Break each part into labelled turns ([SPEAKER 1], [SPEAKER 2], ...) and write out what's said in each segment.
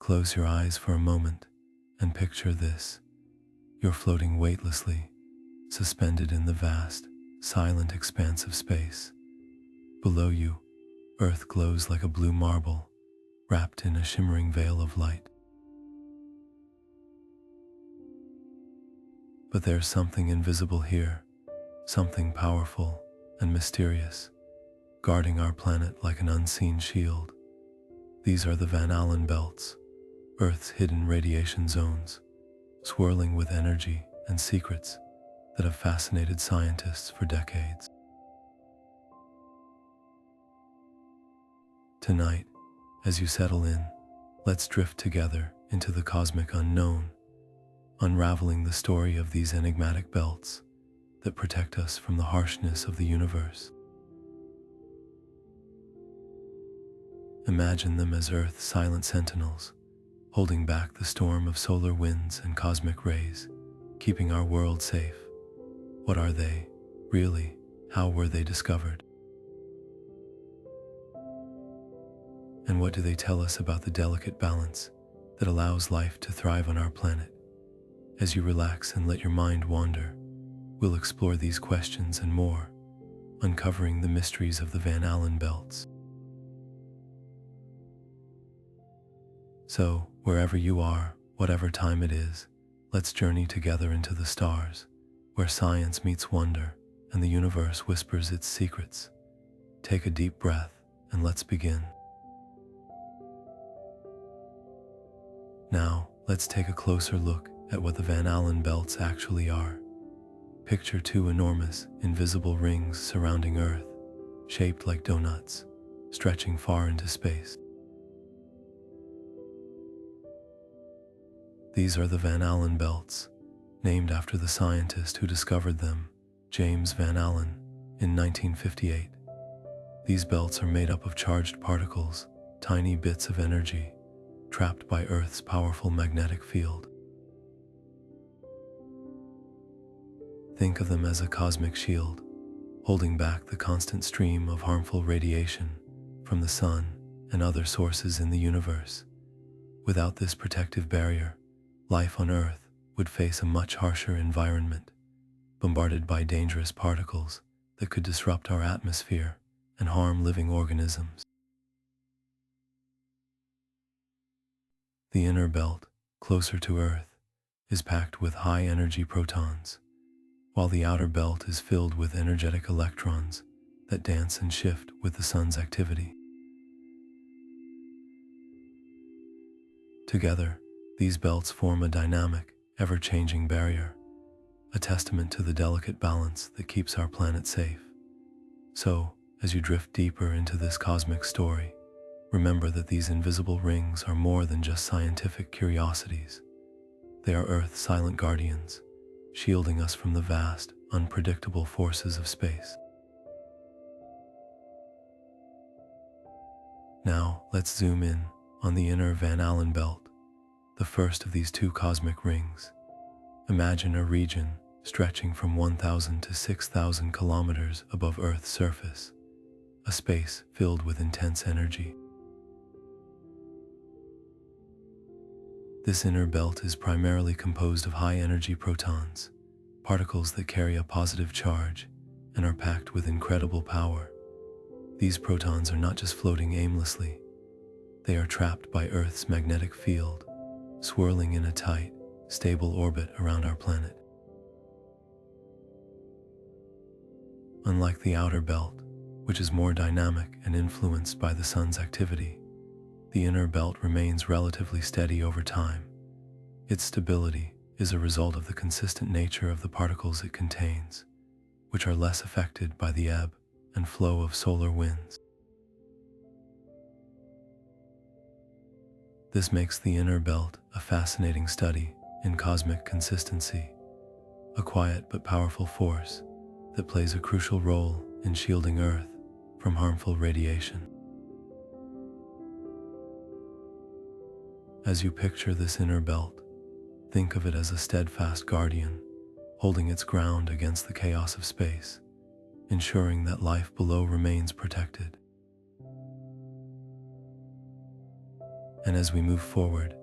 [SPEAKER 1] Close your eyes for a moment and picture this. You're floating weightlessly, suspended in the vast, silent expanse of space. Below you, Earth glows like a blue marble, wrapped in a shimmering veil of light. But there's something invisible here, something powerful and mysterious, guarding our planet like an unseen shield. These are the Van Allen belts, Earth's hidden radiation zones, swirling with energy and secrets that have fascinated scientists for decades. Tonight, as you settle in, let's drift together into the cosmic unknown, unraveling the story of these enigmatic belts that protect us from the harshness of the universe. Imagine them as Earth's silent sentinels, holding back the storm of solar winds and cosmic rays, keeping our world safe. What are they, really? How were they discovered? And what do they tell us about the delicate balance that allows life to thrive on our planet? As you relax and let your mind wander, we'll explore these questions and more, uncovering the mysteries of the Van Allen belts. So, wherever you are, whatever time it is, let's journey together into the stars, where science meets wonder and the universe whispers its secrets. Take a deep breath and let's begin. Now, let's take a closer look at what the Van Allen belts actually are. Picture two enormous, invisible rings surrounding Earth, shaped like donuts, stretching far into space. These are the Van Allen belts, named after the scientist who discovered them, James Van Allen, in 1958. These belts are made up of charged particles, tiny bits of energy, trapped by Earth's powerful magnetic field. Think of them as a cosmic shield, holding back the constant stream of harmful radiation from the sun and other sources in the universe. Without this protective barrier, life on Earth would face a much harsher environment, bombarded by dangerous particles that could disrupt our atmosphere and harm living organisms. The inner belt, closer to Earth, is packed with high-energy protons, while the outer belt is filled with energetic electrons that dance and shift with the sun's activity. Together, these belts form a dynamic, ever-changing barrier, a testament to the delicate balance that keeps our planet safe. So, as you drift deeper into this cosmic story, remember that these invisible rings are more than just scientific curiosities. They are Earth's silent guardians, shielding us from the vast, unpredictable forces of space. Now, let's zoom in on the inner Van Allen belt, the first of these two cosmic rings. Imagine a region stretching from 1,000 to 6,000 kilometers above Earth's surface, a space filled with intense energy. This inner belt is primarily composed of high-energy protons, particles that carry a positive charge and are packed with incredible power. These protons are not just floating aimlessly, they are trapped by Earth's magnetic field, swirling in a tight, stable orbit around our planet. Unlike the outer belt, which is more dynamic and influenced by the sun's activity, the inner belt remains relatively steady over time. Its stability is a result of the consistent nature of the particles it contains, which are less affected by the ebb and flow of solar winds. This makes the inner belt a fascinating study in cosmic consistency, a quiet but powerful force that plays a crucial role in shielding Earth from harmful radiation. As you picture this inner belt, think of it as a steadfast guardian, holding its ground against the chaos of space, ensuring that life below remains protected. And as we move forward,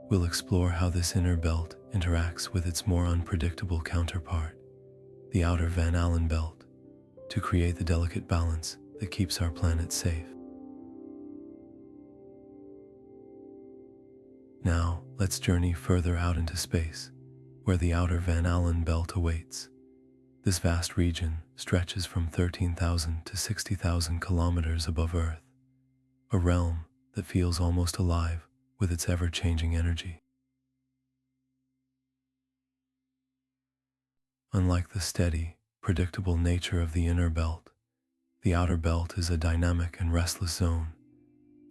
[SPEAKER 1] we'll explore how this inner belt interacts with its more unpredictable counterpart, the outer Van Allen belt, to create the delicate balance that keeps our planet safe. Now, let's journey further out into space, where the outer Van Allen belt awaits. This vast region stretches from 13,000 to 60,000 kilometers above Earth, a realm that feels almost alive with its ever-changing energy. Unlike the steady, predictable nature of the inner belt, the outer belt is a dynamic and restless zone,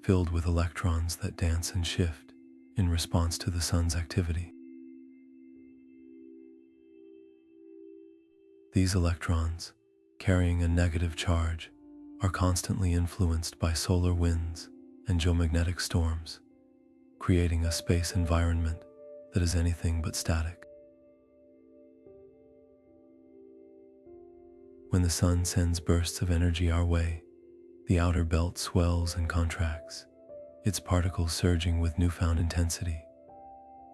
[SPEAKER 1] filled with electrons that dance and shift in response to the sun's activity. These electrons, carrying a negative charge, are constantly influenced by solar winds and geomagnetic storms, creating a space environment that is anything but static. When the sun sends bursts of energy our way, the outer belt swells and contracts, its particles surging with newfound intensity.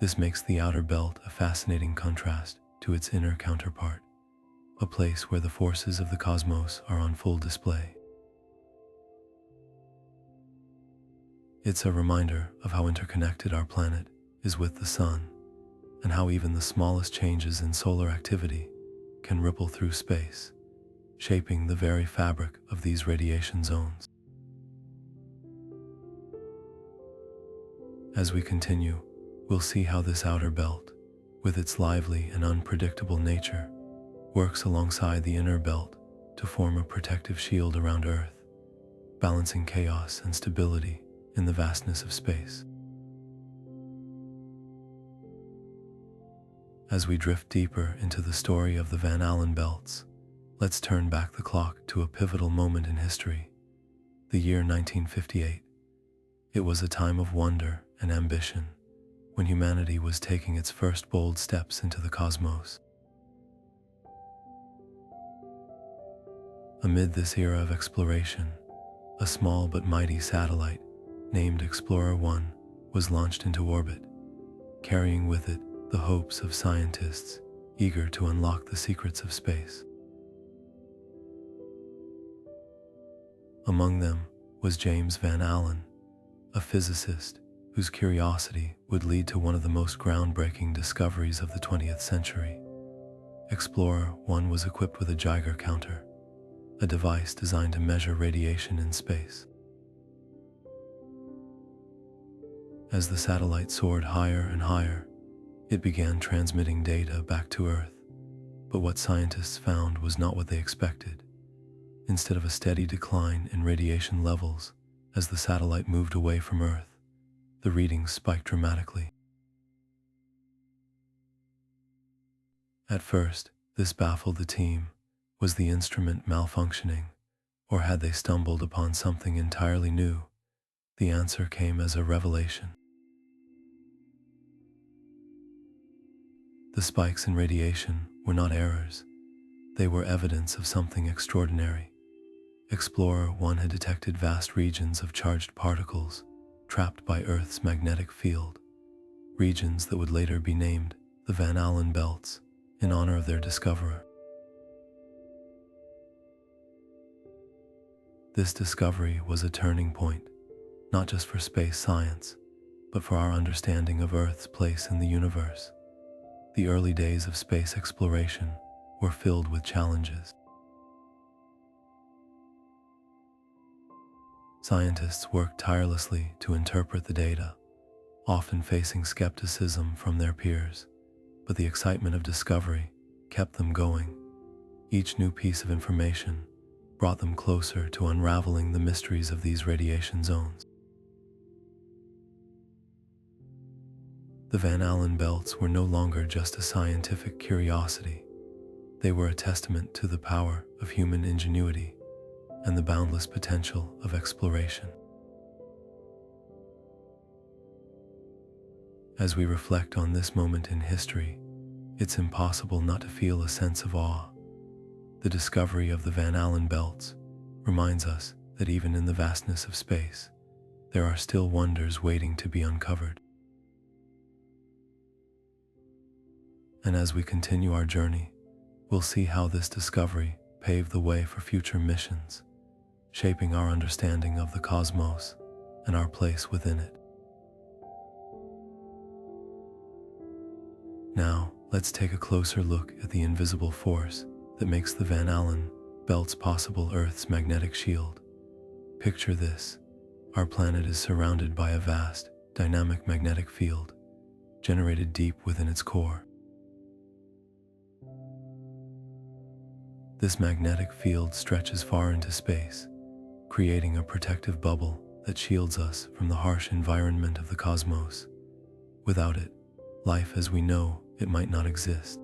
[SPEAKER 1] This makes the outer belt a fascinating contrast to its inner counterpart, a place where the forces of the cosmos are on full display. It's a reminder of how interconnected our planet is with the sun, and how even the smallest changes in solar activity can ripple through space, shaping the very fabric of these radiation zones. As we continue, we'll see how this outer belt, with its lively and unpredictable nature, works alongside the inner belt to form a protective shield around Earth, balancing chaos and stability in the vastness of space. As we drift deeper into the story of the Van Allen belts, let's turn back the clock to a pivotal moment in history, the year 1958. It was a time of wonder and ambition, when humanity was taking its first bold steps into the cosmos. Amid this era of exploration, a small but mighty satellite named Explorer 1 was launched into orbit, carrying with it the hopes of scientists eager to unlock the secrets of space. Among them was James Van Allen, a physicist whose curiosity would lead to one of the most groundbreaking discoveries of the 20th century. Explorer 1 was equipped with a Geiger counter, a device designed to measure radiation in space. As the satellite soared higher and higher, it began transmitting data back to Earth. But what scientists found was not what they expected. Instead of a steady decline in radiation levels as the satellite moved away from Earth, the readings spiked dramatically. At first, this baffled the team. Was the instrument malfunctioning, or had they stumbled upon something entirely new? The answer came as a revelation. The spikes in radiation were not errors. They were evidence of something extraordinary. Explorer 1 had detected vast regions of charged particles trapped by Earth's magnetic field, regions that would later be named the Van Allen belts in honor of their discoverer. This discovery was a turning point, not just for space science, but for our understanding of Earth's place in the universe. The early days of space exploration were filled with challenges. Scientists worked tirelessly to interpret the data, often facing skepticism from their peers, but the excitement of discovery kept them going. Each new piece of information brought them closer to unraveling the mysteries of these radiation zones. The Van Allen belts were no longer just a scientific curiosity. They were a testament to the power of human ingenuity and the boundless potential of exploration. As we reflect on this moment in history, it's impossible not to feel a sense of awe. The discovery of the Van Allen belts reminds us that even in the vastness of space, there are still wonders waiting to be uncovered. And as we continue our journey, we'll see how this discovery paved the way for future missions, shaping our understanding of the cosmos and our place within it. Now, let's take a closer look at the invisible force that makes the Van Allen belts possible: Earth's magnetic shield. Picture this. Our planet is surrounded by a vast, dynamic magnetic field, generated deep within its core. This magnetic field stretches far into space, creating a protective bubble that shields us from the harsh environment of the cosmos. Without it, life as we know it might not exist.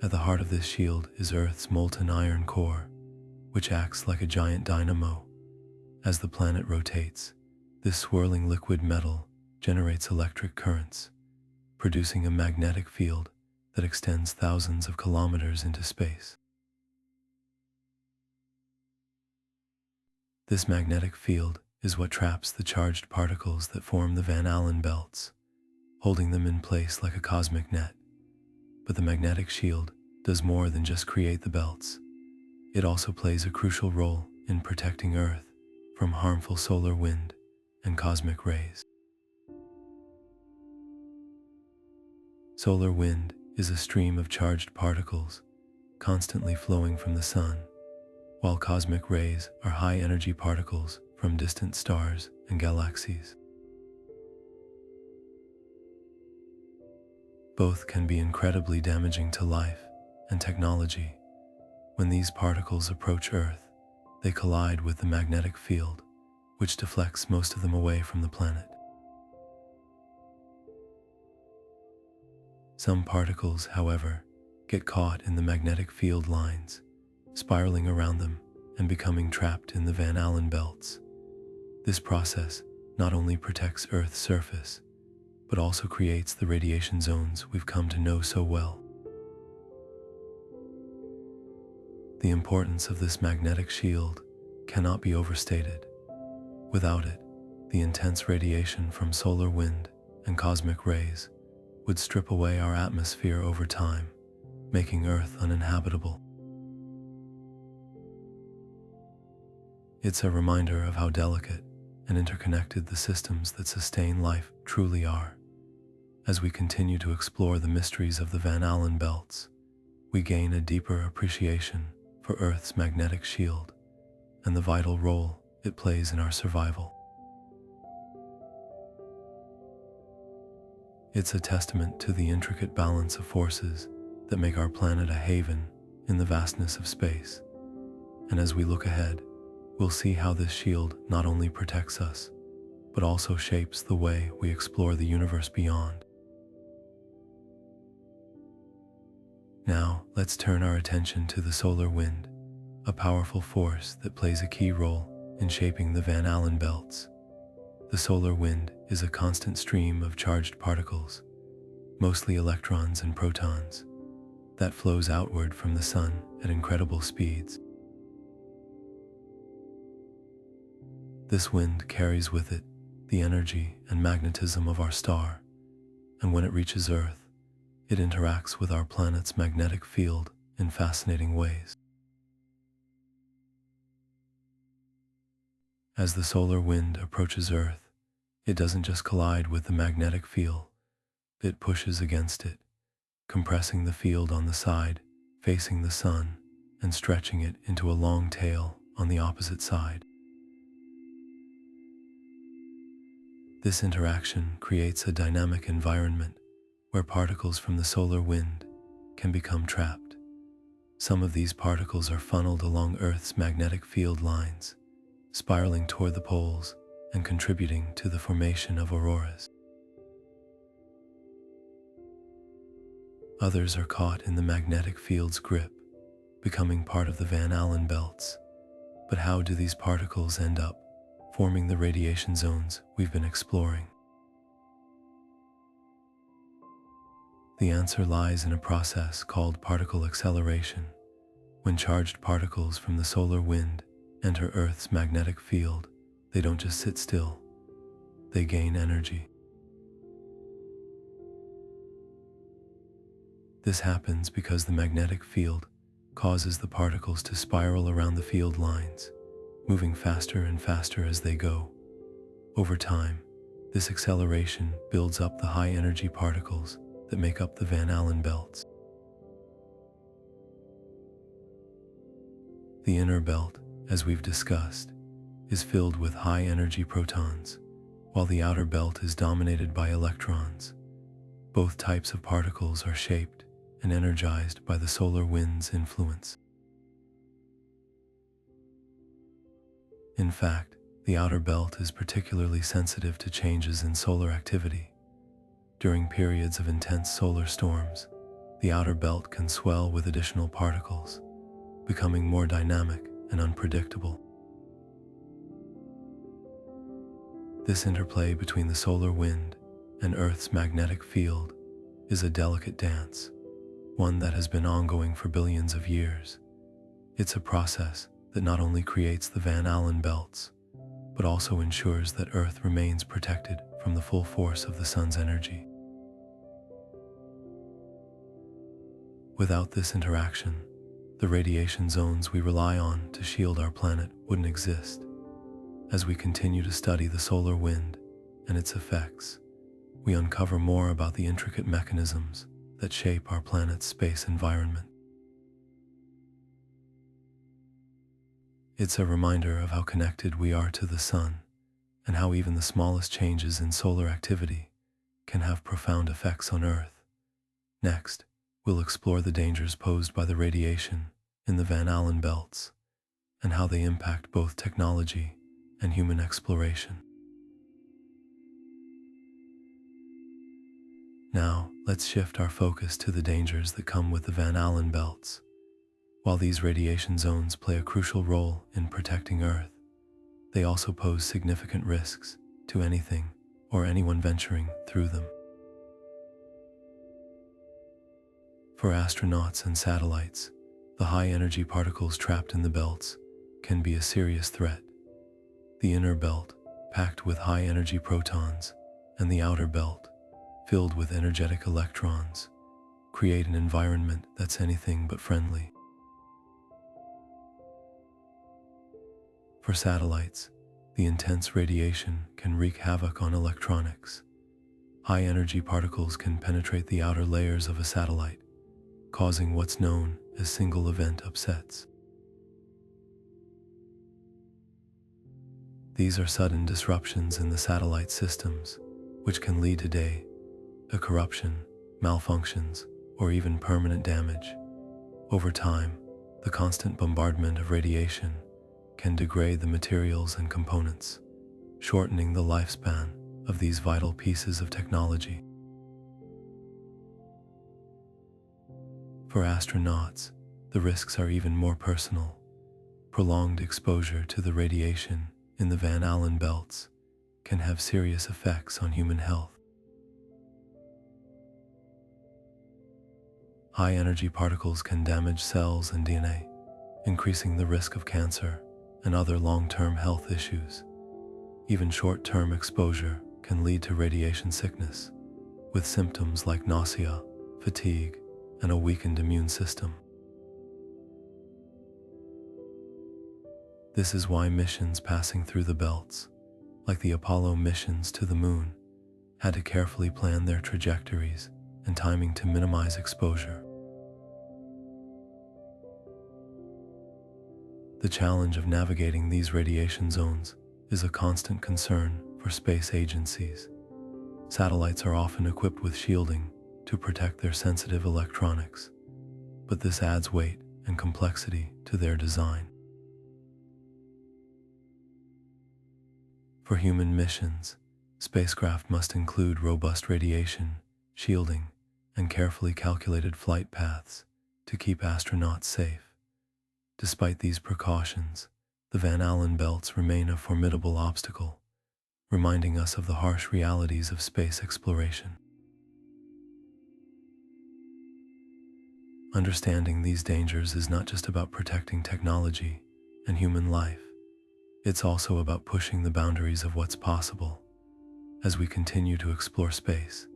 [SPEAKER 1] At the heart of this shield is Earth's molten iron core, which acts like a giant dynamo. As the planet rotates, this swirling liquid metal generates electric currents, producing a magnetic field that extends thousands of kilometers into space. This magnetic field is what traps the charged particles that form the Van Allen belts, holding them in place like a cosmic net. But the magnetic shield does more than just create the belts. It also plays a crucial role in protecting Earth from harmful solar wind and cosmic rays. Solar wind is a stream of charged particles constantly flowing from the sun, while cosmic rays are high-energy particles from distant stars and galaxies. Both can be incredibly damaging to life and technology. When these particles approach Earth, they collide with the magnetic field, which deflects most of them away from the planet. Some particles, however, get caught in the magnetic field lines, spiraling around them and becoming trapped in the Van Allen belts. This process not only protects Earth's surface, but also creates the radiation zones we've come to know so well. The importance of this magnetic shield cannot be overstated. Without it, the intense radiation from solar wind and cosmic rays would strip away our atmosphere over time, making Earth uninhabitable. It's a reminder of how delicate and interconnected the systems that sustain life truly are. As we continue to explore the mysteries of the Van Allen belts, we gain a deeper appreciation for Earth's magnetic shield and the vital role it plays in our survival. It's a testament to the intricate balance of forces that make our planet a haven in the vastness of space. And as we look ahead, we'll see how this shield not only protects us, but also shapes the way we explore the universe beyond. Now, let's turn our attention to the solar wind, a powerful force that plays a key role in shaping the Van Allen belts. The solar wind is a constant stream of charged particles, mostly electrons and protons, that flows outward from the sun at incredible speeds. This wind carries with it the energy and magnetism of our star, and when it reaches Earth, it interacts with our planet's magnetic field in fascinating ways. As the solar wind approaches Earth, it doesn't just collide with the magnetic field, it pushes against it, compressing the field on the side facing the sun and stretching it into a long tail on the opposite side. This interaction creates a dynamic environment where particles from the solar wind can become trapped. Some of these particles are funneled along Earth's magnetic field lines, spiraling toward the poles and contributing to the formation of auroras. Others are caught in the magnetic field's grip, becoming part of the Van Allen belts. But how do these particles end up forming the radiation zones we've been exploring? The answer lies in a process called particle acceleration. When charged particles from the solar wind enter Earth's magnetic field, they don't just sit still, they gain energy. This happens because the magnetic field causes the particles to spiral around the field lines, moving faster and faster as they go. Over time, this acceleration builds up the high-energy particles that make up the Van Allen belts. The inner belt, as we've discussed, is filled with high-energy protons, while the outer belt is dominated by electrons. Both types of particles are shaped and energized by the solar wind's influence. In fact, the outer belt is particularly sensitive to changes in solar activity. During periods of intense solar storms, the outer belt can swell with additional particles, becoming more dynamic and unpredictable. This interplay between the solar wind and Earth's magnetic field is a delicate dance, one that has been ongoing for billions of years. It's a process that not only creates the Van Allen belts, but also ensures that Earth remains protected from the full force of the sun's energy. Without this interaction, the radiation zones we rely on to shield our planet wouldn't exist. As we continue to study the solar wind and its effects, we uncover more about the intricate mechanisms that shape our planet's space environment. It's a reminder of how connected we are to the sun, and how even the smallest changes in solar activity can have profound effects on Earth. Next, we'll explore the dangers posed by the radiation in the Van Allen belts, and how they impact both technology and human exploration. Now, let's shift our focus to the dangers that come with the Van Allen belts. While these radiation zones play a crucial role in protecting Earth, they also pose significant risks to anything or anyone venturing through them. For astronauts and satellites, the high-energy particles trapped in the belts can be a serious threat. The inner belt, packed with high-energy protons, and the outer belt, filled with energetic electrons, create an environment that's anything but friendly. For satellites, the intense radiation can wreak havoc on electronics. High-energy particles can penetrate the outer layers of a satellite, causing what's known as single-event upsets. These are sudden disruptions in the satellite systems, which can lead to corruption, malfunctions, or even permanent damage. Over time, the constant bombardment of radiation can degrade the materials and components, shortening the lifespan of these vital pieces of technology. For astronauts, the risks are even more personal. Prolonged exposure to the radiation in the Van Allen belts can have serious effects on human health. High-energy particles can damage cells and DNA, increasing the risk of cancer and other long-term health issues. Even short-term exposure can lead to radiation sickness, with symptoms like nausea, fatigue, and a weakened immune system. This is why missions passing through the belts, like the Apollo missions to the moon, had to carefully plan their trajectories and timing to minimize exposure. The challenge of navigating these radiation zones is a constant concern for space agencies. Satellites are often equipped with shielding to protect their sensitive electronics, but this adds weight and complexity to their design. For human missions, spacecraft must include robust radiation, shielding, and carefully calculated flight paths to keep astronauts safe. Despite these precautions, the Van Allen belts remain a formidable obstacle, reminding us of the harsh realities of space exploration. Understanding these dangers is not just about protecting technology and human life, It's also about pushing the boundaries of what's possible. As we continue to explore space,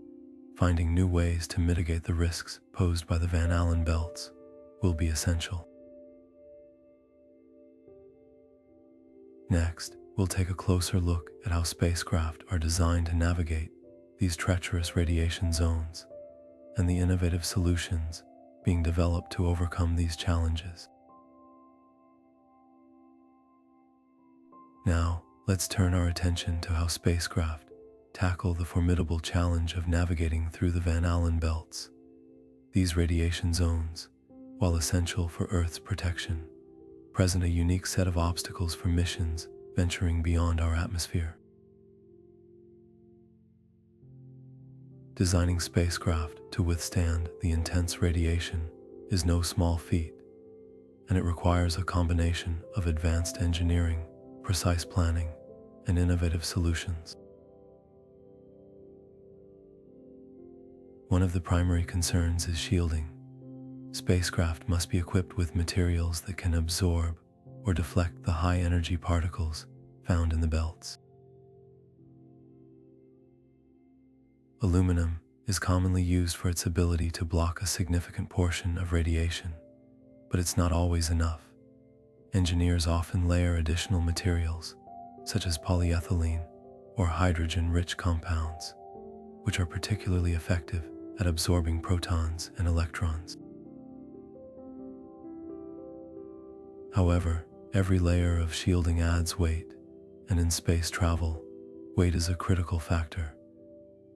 [SPEAKER 1] finding new ways to mitigate the risks posed by the Van Allen belts will be essential. Next, we'll take a closer look at how spacecraft are designed to navigate these treacherous radiation zones and the innovative solutions being developed to overcome these challenges. Now, let's turn our attention to how spacecraft tackle the formidable challenge of navigating through the Van Allen belts. These radiation zones, while essential for Earth's protection, present a unique set of obstacles for missions venturing beyond our atmosphere. Designing spacecraft to withstand the intense radiation is no small feat, and it requires a combination of advanced engineering, precise planning, and innovative solutions. One of the primary concerns is shielding. Spacecraft must be equipped with materials that can absorb or deflect the high-energy particles found in the belts. Aluminum is commonly used for its ability to block a significant portion of radiation, but it's not always enough. Engineers often layer additional materials, such as polyethylene or hydrogen-rich compounds, which are particularly effective at absorbing protons and electrons. However, every layer of shielding adds weight, and in space travel, weight is a critical factor.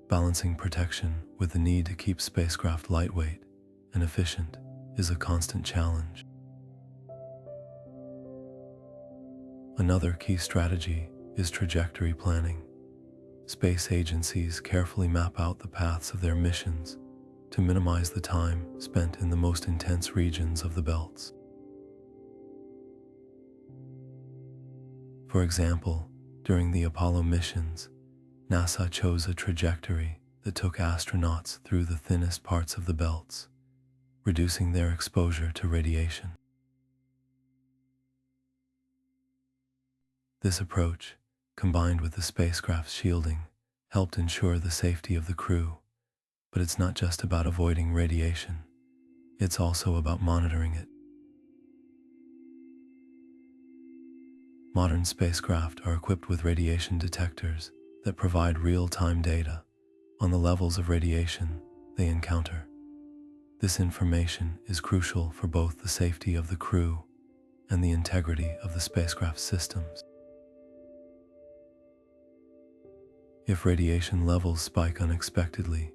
[SPEAKER 1] Balancing protection with the need to keep spacecraft lightweight and efficient is a constant challenge. Another key strategy is trajectory planning. Space agencies carefully map out the paths of their missions to minimize the time spent in the most intense regions of the belts. For example, during the Apollo missions, NASA chose a trajectory that took astronauts through the thinnest parts of the belts, reducing their exposure to radiation. This approach, combined with the spacecraft's shielding, helped ensure the safety of the crew. But it's not just about avoiding radiation, it's also about monitoring it. Modern spacecraft are equipped with radiation detectors that provide real-time data on the levels of radiation they encounter. This information is crucial for both the safety of the crew and the integrity of the spacecraft systems. If radiation levels spike unexpectedly,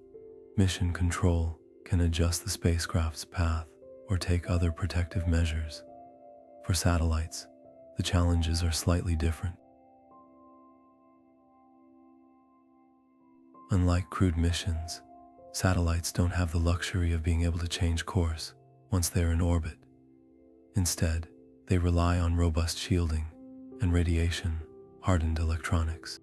[SPEAKER 1] mission control can adjust the spacecraft's path or take other protective measures. For satellites, the challenges are slightly different. Unlike crewed missions, satellites don't have the luxury of being able to change course once they're in orbit. Instead, they rely on robust shielding and radiation-hardened electronics.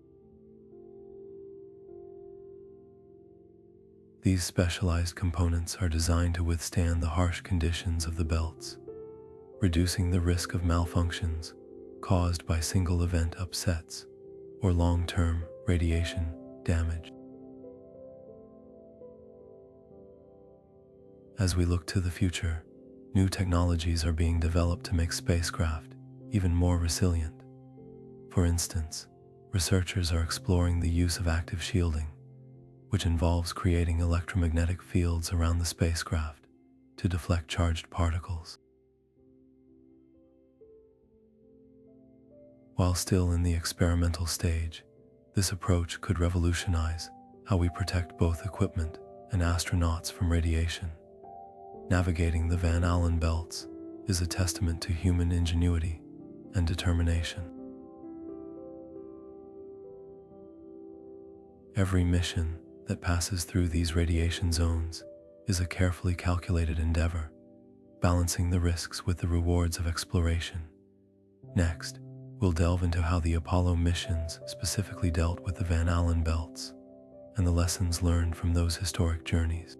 [SPEAKER 1] These specialized components are designed to withstand the harsh conditions of the belts, reducing the risk of malfunctions caused by single-event upsets or long-term radiation damage. As we look to the future, new technologies are being developed to make spacecraft even more resilient. For instance, researchers are exploring the use of active shielding, which involves creating electromagnetic fields around the spacecraft to deflect charged particles. While still in the experimental stage, this approach could revolutionize how we protect both equipment and astronauts from radiation. Navigating the Van Allen belts is a testament to human ingenuity and determination. Every mission that passes through these radiation zones is a carefully calculated endeavor, balancing the risks with the rewards of exploration. Next, we'll delve into how the Apollo missions specifically dealt with the Van Allen belts and the lessons learned from those historic journeys.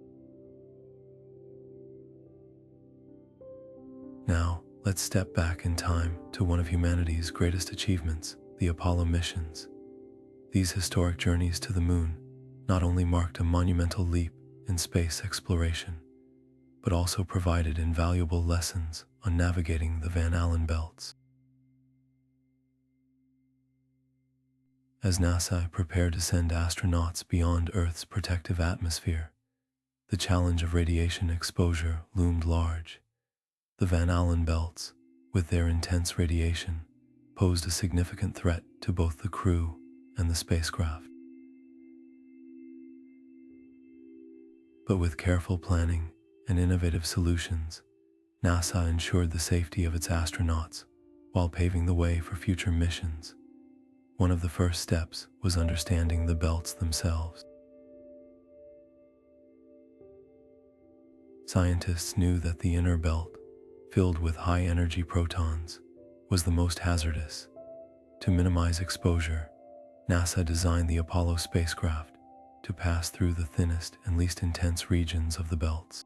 [SPEAKER 1] Now, Let's step back in time to one of humanity's greatest achievements, the Apollo missions. These historic journeys to the moon not only marked a monumental leap in space exploration, but also provided invaluable lessons on navigating the Van Allen belts. As NASA prepared to send astronauts beyond Earth's protective atmosphere, the challenge of radiation exposure loomed large. The Van Allen belts, with their intense radiation, posed a significant threat to both the crew and the spacecraft. But with careful planning and innovative solutions, NASA ensured the safety of its astronauts while paving the way for future missions. One of the first steps was understanding the belts themselves. Scientists knew that the inner belt, filled with high-energy protons, was the most hazardous. To minimize exposure, NASA designed the Apollo spacecraft to pass through the thinnest and least intense regions of the belts.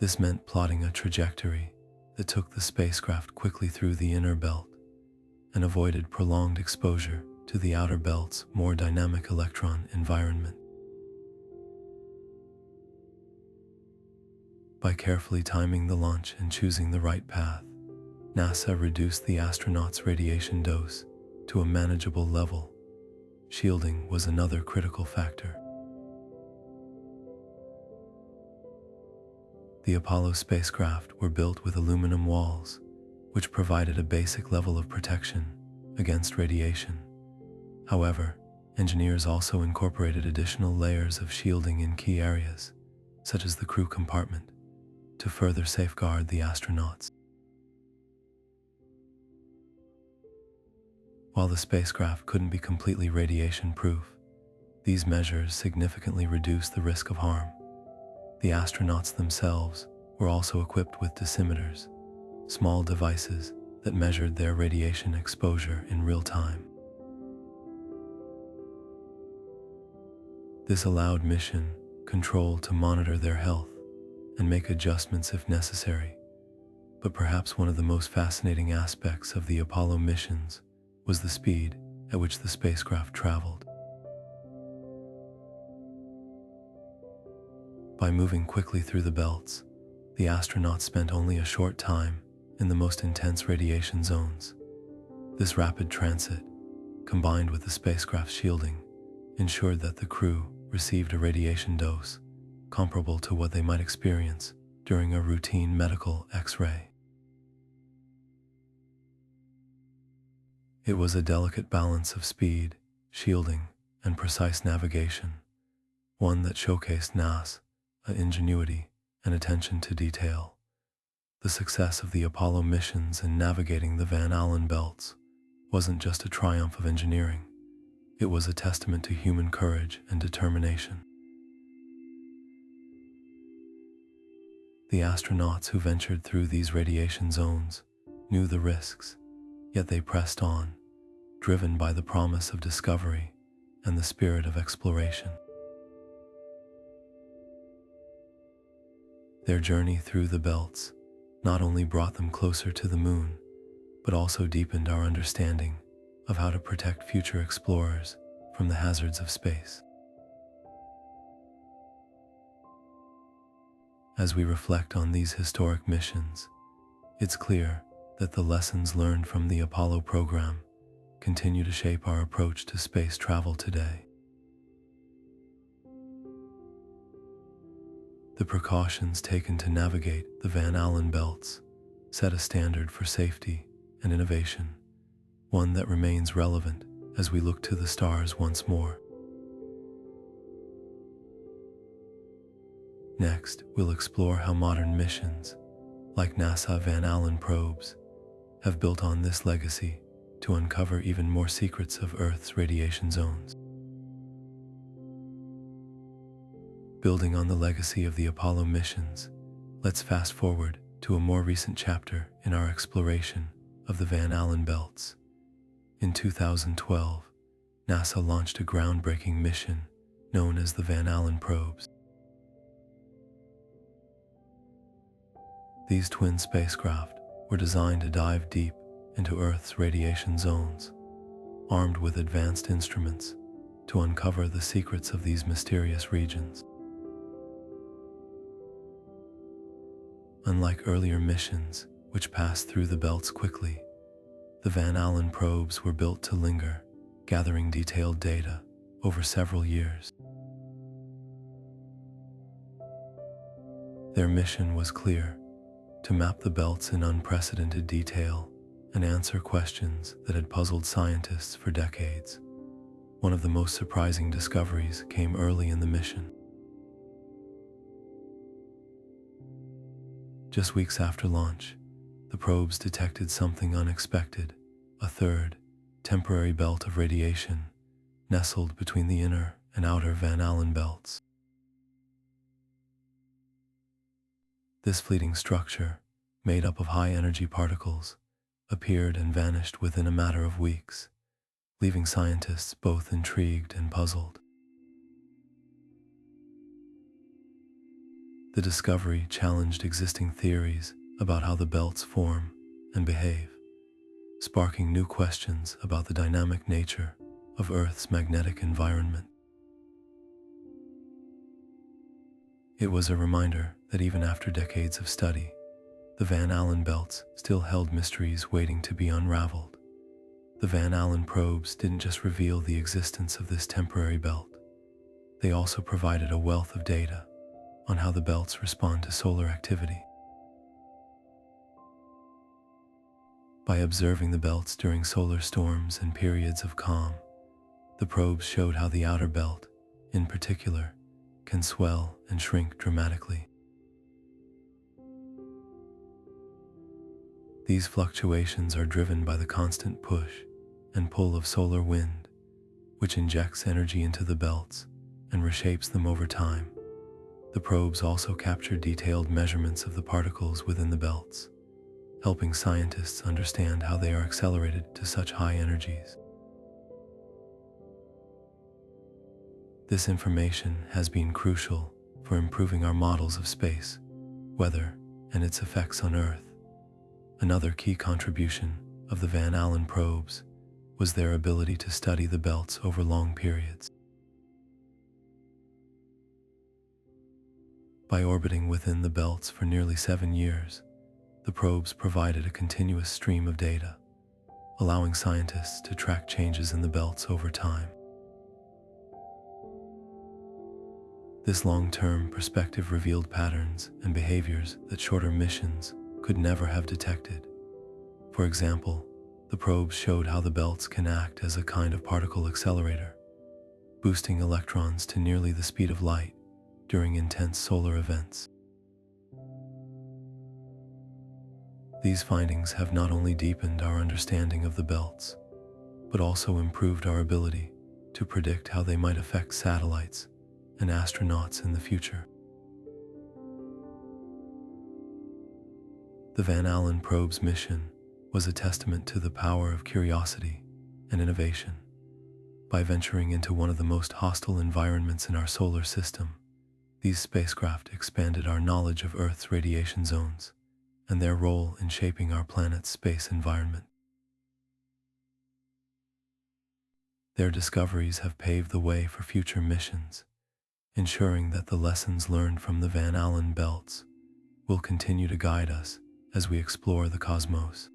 [SPEAKER 1] This meant plotting a trajectory that took the spacecraft quickly through the inner belt and avoided prolonged exposure to the outer belt's more dynamic electron environment. By carefully timing the launch and choosing the right path, NASA reduced the astronauts' radiation dose to a manageable level. Shielding was another critical factor. The Apollo spacecraft were built with aluminum walls, which provided a basic level of protection against radiation. However, engineers also incorporated additional layers of shielding in key areas, such as the crew compartment, to further safeguard the astronauts. While the spacecraft couldn't be completely radiation-proof, these measures significantly reduced the risk of harm. The astronauts themselves were also equipped with dosimeters, small devices that measured their radiation exposure in real time. This allowed mission control to monitor their health and make adjustments if necessary. But perhaps one of the most fascinating aspects of the Apollo missions was the speed at which the spacecraft traveled. By moving quickly through the belts, the astronauts spent only a short time in the most intense radiation zones. This rapid transit, combined with the spacecraft's shielding, ensured that the crew received a radiation dose comparable to what they might experience during a routine medical X-ray. It was a delicate balance of speed, shielding, and precise navigation, one that showcased NASA's ingenuity and attention to detail. The success of the Apollo missions in navigating the Van Allen belts wasn't just a triumph of engineering, it was a testament to human courage and determination. The astronauts who ventured through these radiation zones knew the risks, yet they pressed on, driven by the promise of discovery and the spirit of exploration. Their journey through the belts not only brought them closer to the moon, but also deepened our understanding of how to protect future explorers from the hazards of space. As we reflect on these historic missions, it's clear that the lessons learned from the Apollo program continue to shape our approach to space travel today. The precautions taken to navigate the Van Allen belts set a standard for safety and innovation, one that remains relevant as we look to the stars once more. Next, we'll explore how modern missions, like NASA Van Allen probes, have built on this legacy to uncover even more secrets of Earth's radiation zones. Building on the legacy of the Apollo missions, let's fast forward to a more recent chapter in our exploration of the Van Allen belts. In 2012, NASA launched a groundbreaking mission known as the Van Allen probes. These twin spacecraft were designed to dive deep into Earth's radiation zones, armed with advanced instruments to uncover the secrets of these mysterious regions. Unlike earlier missions, which passed through the belts quickly, the Van Allen probes were built to linger, gathering detailed data over several years. Their mission was clear: to map the belts in unprecedented detail and answer questions that had puzzled scientists for decades. One of the most surprising discoveries came early in the mission. Just weeks after launch, the probes detected something unexpected: a third, temporary belt of radiation nestled between the inner and outer Van Allen belts. This fleeting structure, made up of high-energy particles, appeared and vanished within a matter of weeks, leaving scientists both intrigued and puzzled. The discovery challenged existing theories about how the belts form and behave, sparking new questions about the dynamic nature of Earth's magnetic environment. It was a reminder that even after decades of study, the Van Allen belts still held mysteries waiting to be unraveled. The Van Allen probes didn't just reveal the existence of this temporary belt, they also provided a wealth of data on how the belts respond to solar activity. By observing the belts during solar storms and periods of calm, the probes showed how the outer belt, in particular, can swell and shrink dramatically. These fluctuations are driven by the constant push and pull of solar wind, which injects energy into the belts and reshapes them over time. The probes also capture detailed measurements of the particles within the belts, helping scientists understand how they are accelerated to such high energies. This information has been crucial for improving our models of space, weather, and its effects on Earth. Another key contribution of the Van Allen probes was their ability to study the belts over long periods. By orbiting within the belts for nearly 7 years, the probes provided a continuous stream of data, allowing scientists to track changes in the belts over time. This long-term perspective revealed patterns and behaviors that shorter missions could never have detected. For example, the probes showed how the belts can act as a kind of particle accelerator, boosting electrons to nearly the speed of light during intense solar events. These findings have not only deepened our understanding of the belts, but also improved our ability to predict how they might affect satellites and astronauts in the future. The Van Allen probe's mission was a testament to the power of curiosity and innovation. By venturing into one of the most hostile environments in our solar system, these spacecraft expanded our knowledge of Earth's radiation zones and their role in shaping our planet's space environment. Their discoveries have paved the way for future missions, ensuring that the lessons learned from the Van Allen belts will continue to guide us as we explore the cosmos.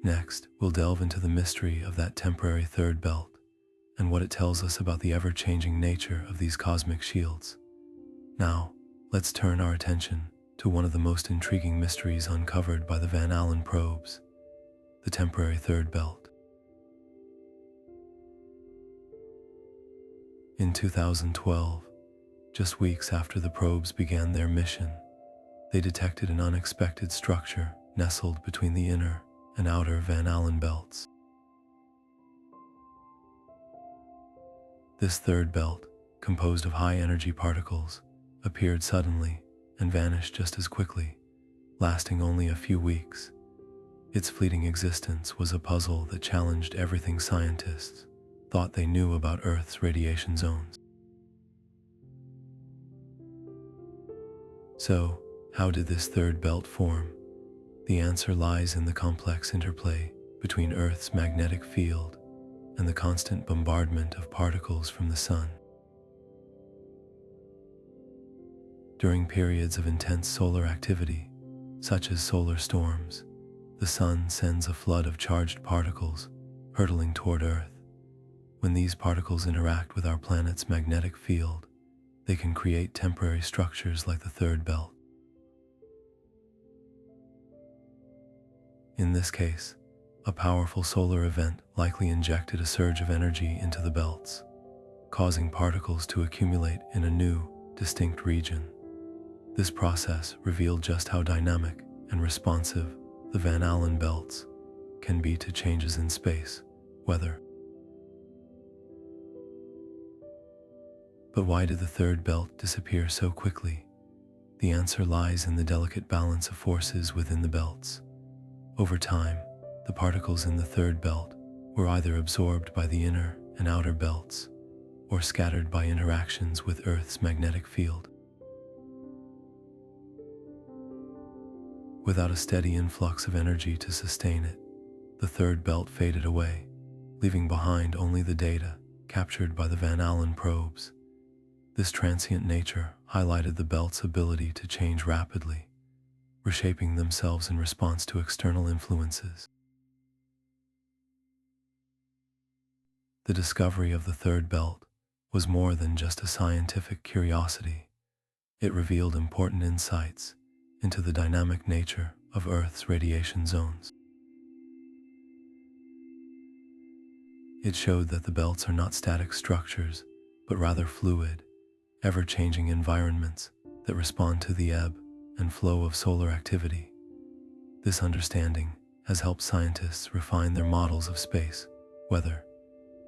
[SPEAKER 1] Next, we'll delve into the mystery of that temporary third belt and what it tells us about the ever-changing nature of these cosmic shields. Now, let's turn our attention to one of the most intriguing mysteries uncovered by the Van Allen probes: the temporary third belt. In 2012, just weeks after the probes began their mission, they detected an unexpected structure nestled between the inner and outer Van Allen belts. This third belt, composed of high-energy particles, appeared suddenly and vanished just as quickly, lasting only a few weeks. Its fleeting existence was a puzzle that challenged everything scientists thought they knew about Earth's radiation zones. So, how did this third belt form? The answer lies in the complex interplay between Earth's magnetic field and the constant bombardment of particles from the Sun. During periods of intense solar activity, such as solar storms, the Sun sends a flood of charged particles hurtling toward Earth. When these particles interact with our planet's magnetic field, they can create temporary structures like the third belt. In this case, a powerful solar event likely injected a surge of energy into the belts, causing particles to accumulate in a new, distinct region. This process revealed just how dynamic and responsive the Van Allen belts can be to changes in space weather. But why did the third belt disappear so quickly? The answer lies in the delicate balance of forces within the belts. Over time, the particles in the third belt were either absorbed by the inner and outer belts or scattered by interactions with Earth's magnetic field. Without a steady influx of energy to sustain it, the third belt faded away, leaving behind only the data captured by the Van Allen probes. This transient nature highlighted the belt's ability to change rapidly, reshaping themselves in response to external influences. The discovery of the third belt was more than just a scientific curiosity. It revealed important insights into the dynamic nature of Earth's radiation zones. It showed that the belts are not static structures, but rather fluid, ever-changing environments that respond to the ebb and flow of solar activity. This understanding has helped scientists refine their models of space weather,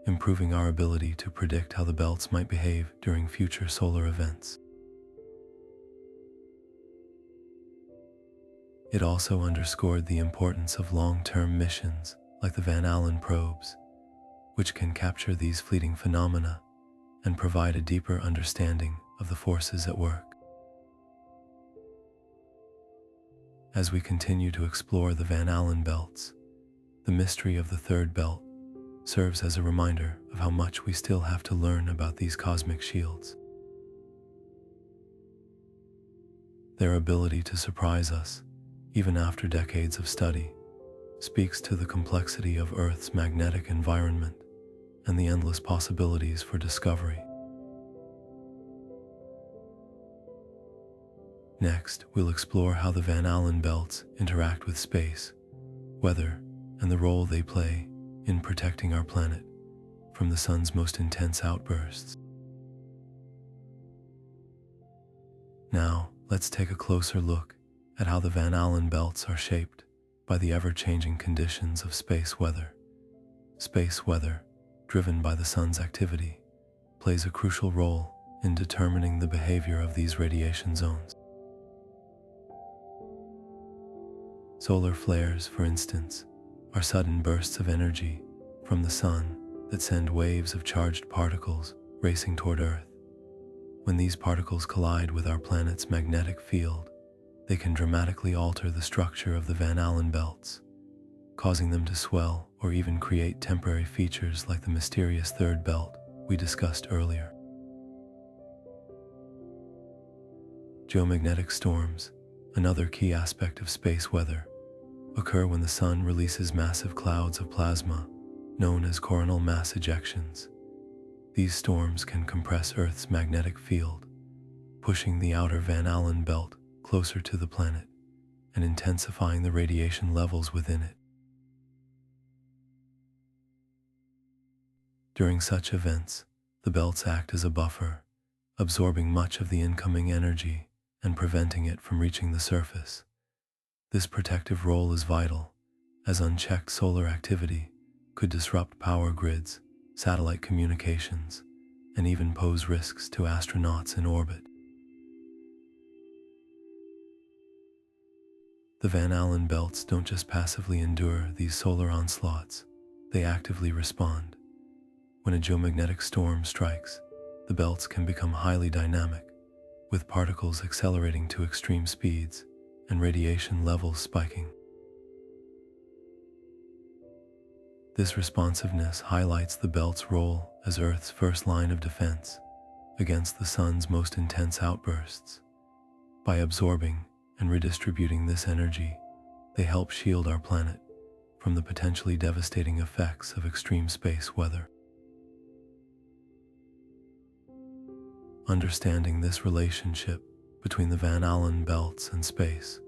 [SPEAKER 1] improving our ability to predict how the belts might behave during future solar events. It also underscored the importance of long-term missions like the Van Allen probes, which can capture these fleeting phenomena and provide a deeper understanding of the forces at work. As we continue to explore the Van Allen belts, the mystery of the third belt serves as a reminder of how much we still have to learn about these cosmic shields. Their ability to surprise us, even after decades of study, speaks to the complexity of Earth's magnetic environment and the endless possibilities for discovery. Next, we'll explore how the Van Allen belts interact with space, weather, and the role they play in protecting our planet from the Sun's most intense outbursts. Now, let's take a closer look at how the Van Allen belts are shaped by the ever-changing conditions of space weather. Space weather, driven by the Sun's activity, plays a crucial role in determining the behavior of these radiation zones. Solar flares, for instance, are sudden bursts of energy from the Sun that send waves of charged particles racing toward Earth. When these particles collide with our planet's magnetic field, they can dramatically alter the structure of the Van Allen belts, causing them to swell or even create temporary features like the mysterious third belt we discussed earlier. Geomagnetic storms, another key aspect of space weather, occur when the Sun releases massive clouds of plasma, known as coronal mass ejections. These storms can compress Earth's magnetic field, pushing the outer Van Allen belt closer to the planet and intensifying the radiation levels within it. During such events, the belts act as a buffer, absorbing much of the incoming energy and preventing it from reaching the surface. This protective role is vital, as unchecked solar activity could disrupt power grids, satellite communications, and even pose risks to astronauts in orbit. The Van Allen belts don't just passively endure these solar onslaughts, they actively respond. When a geomagnetic storm strikes, the belts can become highly dynamic, with particles accelerating to extreme speeds and radiation levels spiking. This responsiveness highlights the belt's role as Earth's first line of defense against the sun's most intense outbursts. By absorbing and redistributing this energy, they help shield our planet from the potentially devastating effects of extreme space weather. Understanding this relationship between the Van Allen belts and space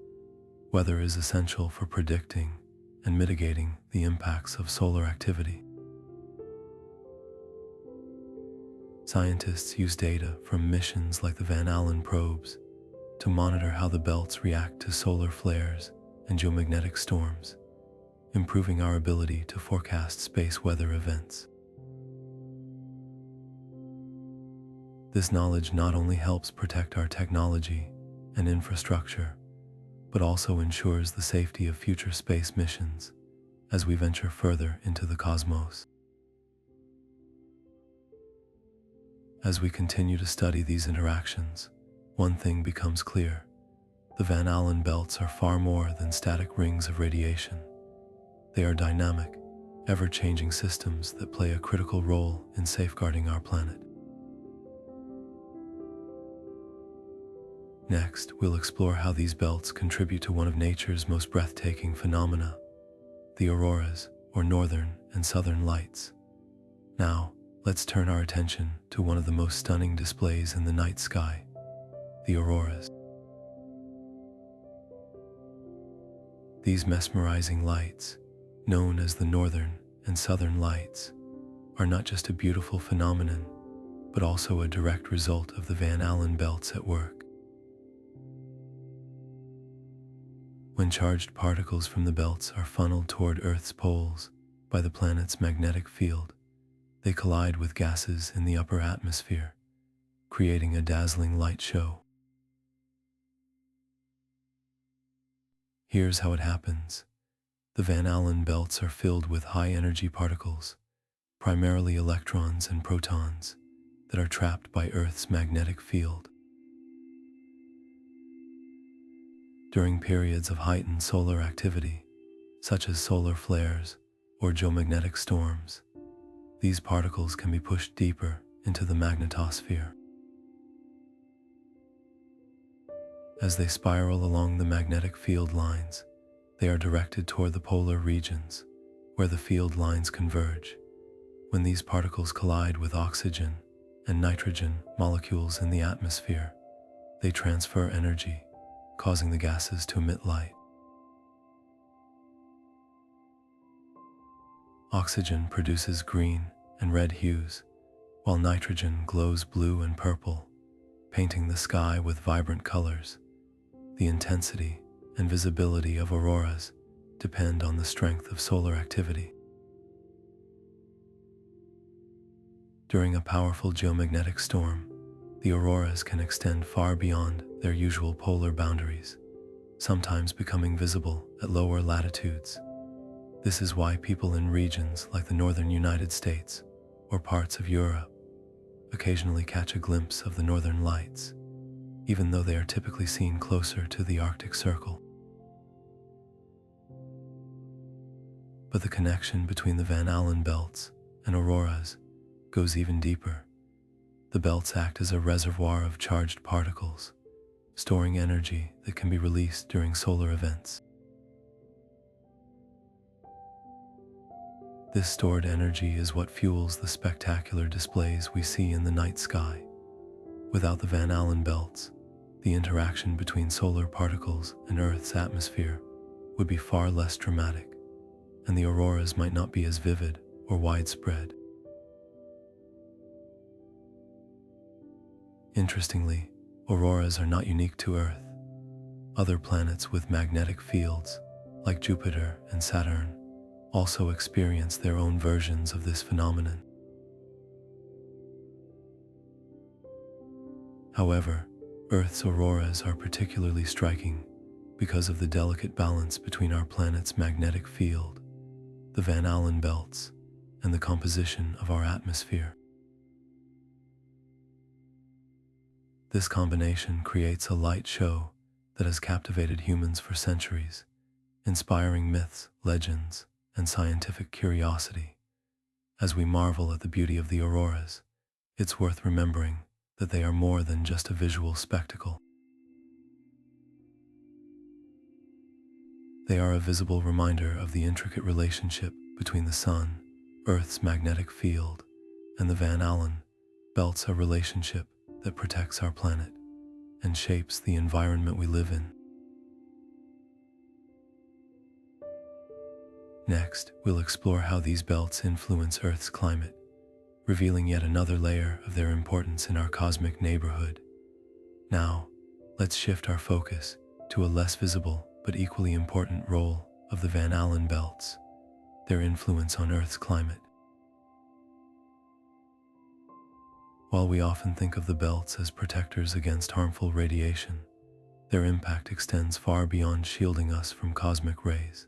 [SPEAKER 1] weather is essential for predicting and mitigating the impacts of solar activity. Scientists use data from missions like the Van Allen probes to monitor how the belts react to solar flares and geomagnetic storms, improving our ability to forecast space weather events. This knowledge not only helps protect our technology and infrastructure, but also ensures the safety of future space missions as we venture further into the cosmos. As we continue to study these interactions, one thing becomes clear: the Van Allen belts are far more than static rings of radiation. They are dynamic, ever-changing systems that play a critical role in safeguarding our planet. Next, we'll explore how these belts contribute to one of nature's most breathtaking phenomena, the auroras, or northern and southern lights. Now, let's turn our attention to one of the most stunning displays in the night sky, the auroras. These mesmerizing lights, known as the northern and southern lights, are not just a beautiful phenomenon, but also a direct result of the Van Allen belts at work. When charged particles from the belts are funneled toward Earth's poles by the planet's magnetic field, they collide with gases in the upper atmosphere, creating a dazzling light show. Here's how it happens. The Van Allen belts are filled with high-energy particles, primarily electrons and protons, that are trapped by Earth's magnetic field. During periods of heightened solar activity, such as solar flares or geomagnetic storms, these particles can be pushed deeper into the magnetosphere. As they spiral along the magnetic field lines, they are directed toward the polar regions, where the field lines converge. When these particles collide with oxygen and nitrogen molecules in the atmosphere, they transfer energy, causing the gases to emit light. Oxygen produces green and red hues, while nitrogen glows blue and purple, painting the sky with vibrant colors. The intensity and visibility of auroras depend on the strength of solar activity. During a powerful geomagnetic storm, the auroras can extend far beyond their usual polar boundaries, sometimes becoming visible at lower latitudes. This is why people in regions like the northern United States or parts of Europe occasionally catch a glimpse of the northern lights, even though they are typically seen closer to the Arctic Circle. But the connection between the Van Allen belts and auroras goes even deeper. The belts act as a reservoir of charged particles, storing energy that can be released during solar events. This stored energy is what fuels the spectacular displays we see in the night sky. Without the Van Allen belts, the interaction between solar particles and Earth's atmosphere would be far less dramatic, and the auroras might not be as vivid or widespread. Interestingly, auroras are not unique to Earth. Other planets with magnetic fields, like Jupiter and Saturn, also experience their own versions of this phenomenon. However, Earth's auroras are particularly striking because of the delicate balance between our planet's magnetic field, the Van Allen belts, and the composition of our atmosphere. This combination creates a light show that has captivated humans for centuries, inspiring myths, legends, and scientific curiosity. As we marvel at the beauty of the auroras, it's worth remembering that they are more than just a visual spectacle. They are a visible reminder of the intricate relationship between the Sun, Earth's magnetic field, and the Van Allen belts, a relationship that protects our planet and shapes the environment we live in. Next, we'll explore how these belts influence Earth's climate, revealing yet another layer of their importance in our cosmic neighborhood. Now, let's shift our focus to a less visible but equally important role of the Van Allen belts, their influence on Earth's climate. While we often think of the belts as protectors against harmful radiation, their impact extends far beyond shielding us from cosmic rays.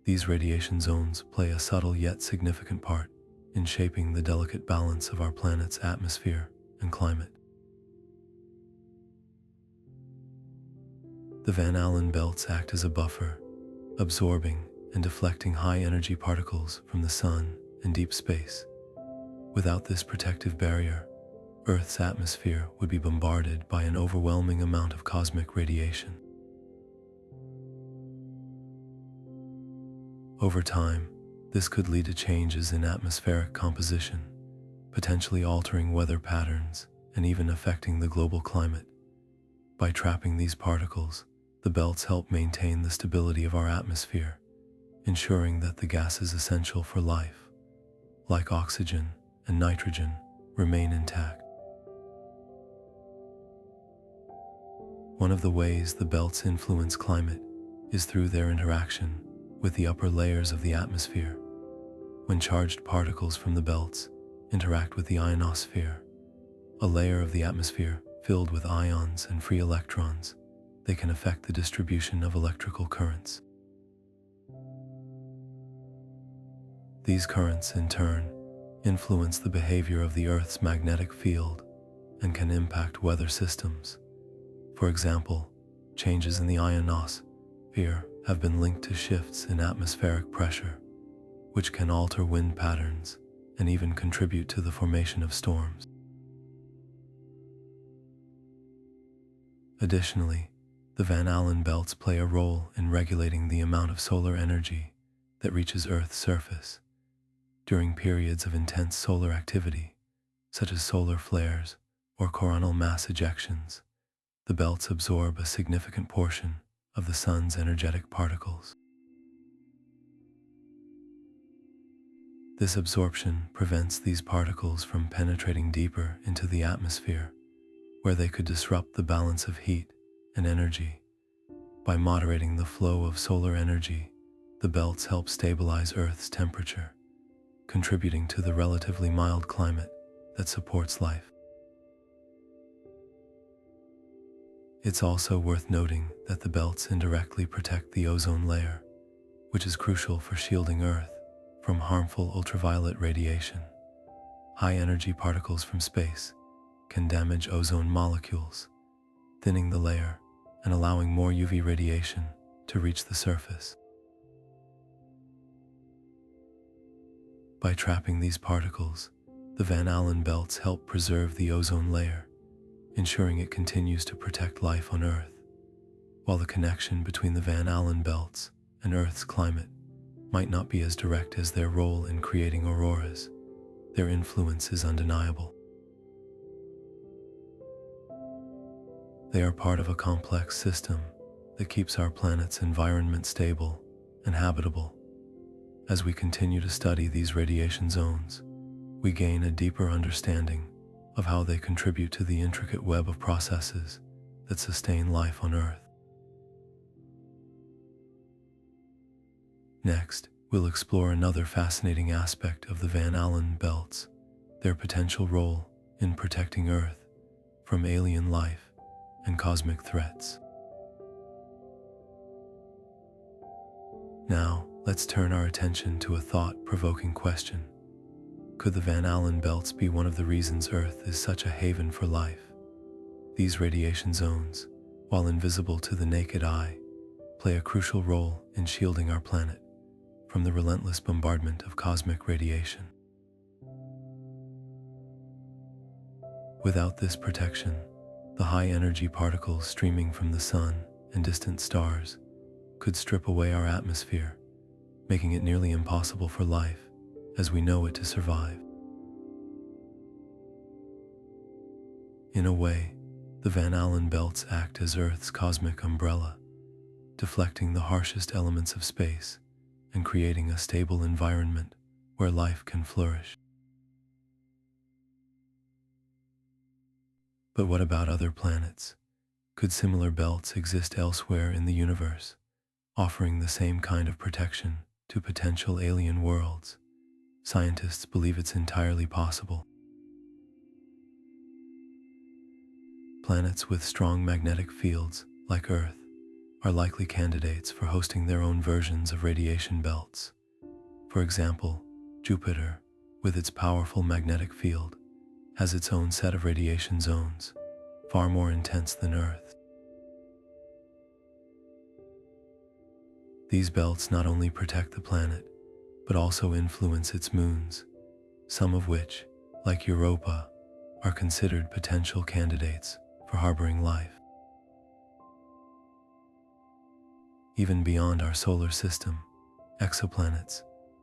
[SPEAKER 1] These radiation zones play a subtle yet significant part in shaping the delicate balance of our planet's atmosphere and climate. The Van Allen belts act as a buffer, absorbing and deflecting high-energy particles from the Sun and deep space. Without this protective barrier, Earth's atmosphere would be bombarded by an overwhelming amount of cosmic radiation. Over time, this could lead to changes in atmospheric composition, potentially altering weather patterns and even affecting the global climate. By trapping these particles, the belts help maintain the stability of our atmosphere, ensuring that the gases essential for life, like oxygen and nitrogen, remain intact. One of the ways the belts influence climate is through their interaction with the upper layers of the atmosphere. When charged particles from the belts interact with the ionosphere, a layer of the atmosphere filled with ions and free electrons, they can affect the distribution of electrical currents. These currents, in turn, influence the behavior of the Earth's magnetic field and can impact weather systems. For example, changes in the ionosphere have been linked to shifts in atmospheric pressure, which can alter wind patterns and even contribute to the formation of storms. Additionally, the Van Allen belts play a role in regulating the amount of solar energy that reaches Earth's surface. During periods of intense solar activity, such as solar flares or coronal mass ejections, the belts absorb a significant portion of the Sun's energetic particles. This absorption prevents these particles from penetrating deeper into the atmosphere, where they could disrupt the balance of heat and energy. By moderating the flow of solar energy, the belts help stabilize Earth's temperature, contributing to the relatively mild climate that supports life. It's also worth noting that the belts indirectly protect the ozone layer, which is crucial for shielding Earth from harmful ultraviolet radiation. High-energy particles from space can damage ozone molecules, thinning the layer and allowing more UV radiation to reach the surface. By trapping these particles, the Van Allen belts help preserve the ozone layer, ensuring it continues to protect life on Earth. While the connection between the Van Allen belts and Earth's climate might not be as direct as their role in creating auroras, their influence is undeniable. They are part of a complex system that keeps our planet's environment stable and habitable. As we continue to study these radiation zones, we gain a deeper understanding of how they contribute to the intricate web of processes that sustain life on Earth. Next, we'll explore another fascinating aspect of the Van Allen belts, their potential role in protecting Earth from alien life and cosmic threats. Now, let's turn our attention to a thought-provoking question. Could the Van Allen belts be one of the reasons Earth is such a haven for life? These radiation zones, while invisible to the naked eye, play a crucial role in shielding our planet from the relentless bombardment of cosmic radiation. Without this protection, the high-energy particles streaming from the sun and distant stars could strip away our atmosphere, making it nearly impossible for life as we know it to survive. In a way, the Van Allen belts act as Earth's cosmic umbrella, deflecting the harshest elements of space and creating a stable environment where life can flourish. But what about other planets? Could similar belts exist elsewhere in the universe, offering the same kind of protection to potential alien worlds? Scientists believe it's entirely possible. Planets with strong magnetic fields, like Earth, are likely candidates for hosting their own versions of radiation belts. For example, Jupiter, with its powerful magnetic field, has its own set of radiation zones, far more intense than Earth. These belts not only protect the planet, but also influence its moons, some of which, like Europa, are considered potential candidates for harboring life. Even beyond our solar system, exoplanets,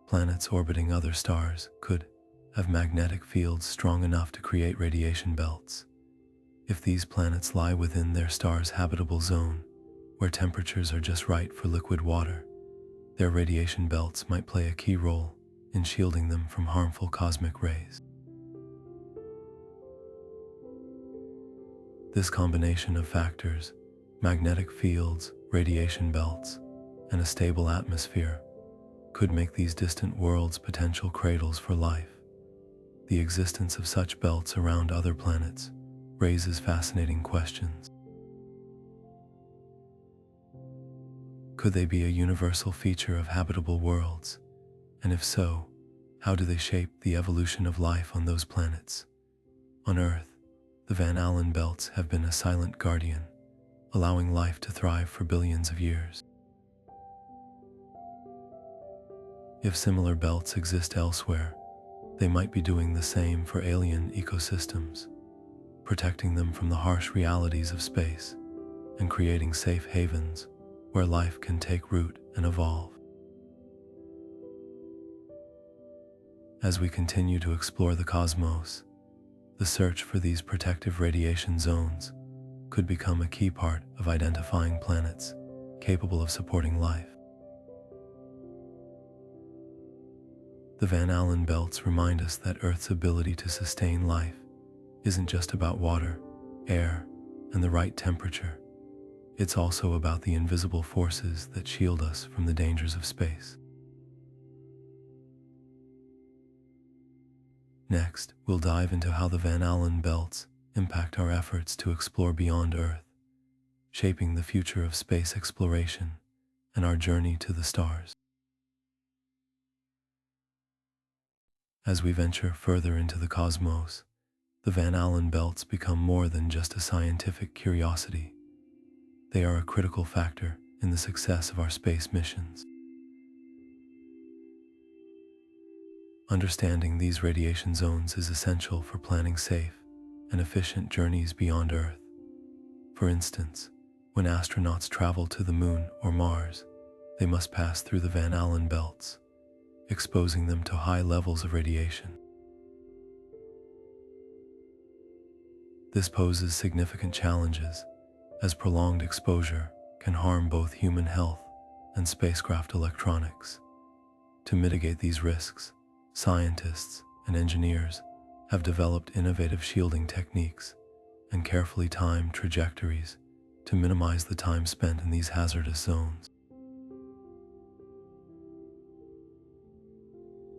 [SPEAKER 1] planets orbiting other stars, could have magnetic fields strong enough to create radiation belts. If these planets lie within their star's habitable zone, where temperatures are just right for liquid water, their radiation belts might play a key role in shielding them from harmful cosmic rays. This combination of factors, magnetic fields, radiation belts, and a stable atmosphere, could make these distant worlds potential cradles for life. The existence of such belts around other planets raises fascinating questions. Could they be a universal feature of habitable worlds? And if so, how do they shape the evolution of life on those planets? On Earth, the Van Allen belts have been a silent guardian, allowing life to thrive for billions of years. If similar belts exist elsewhere, they might be doing the same for alien ecosystems, protecting them from the harsh realities of space and creating safe havens where life can take root and evolve. As we continue to explore the cosmos, the search for these protective radiation zones could become a key part of identifying planets capable of supporting life. The Van Allen belts remind us that Earth's ability to sustain life isn't just about water, air, and the right temperature. It's also about the invisible forces that shield us from the dangers of space. Next, we'll dive into how the Van Allen belts impact our efforts to explore beyond Earth, shaping the future of space exploration and our journey to the stars. As we venture further into the cosmos, the Van Allen belts become more than just a scientific curiosity. They are a critical factor in the success of our space missions. Understanding these radiation zones is essential for planning safe and efficient journeys beyond Earth. For instance, when astronauts travel to the Moon or Mars, they must pass through the Van Allen belts, exposing them to high levels of radiation. This poses significant challenges, as prolonged exposure can harm both human health and spacecraft electronics. To mitigate these risks, scientists and engineers have developed innovative shielding techniques and carefully timed trajectories to minimize the time spent in these hazardous zones.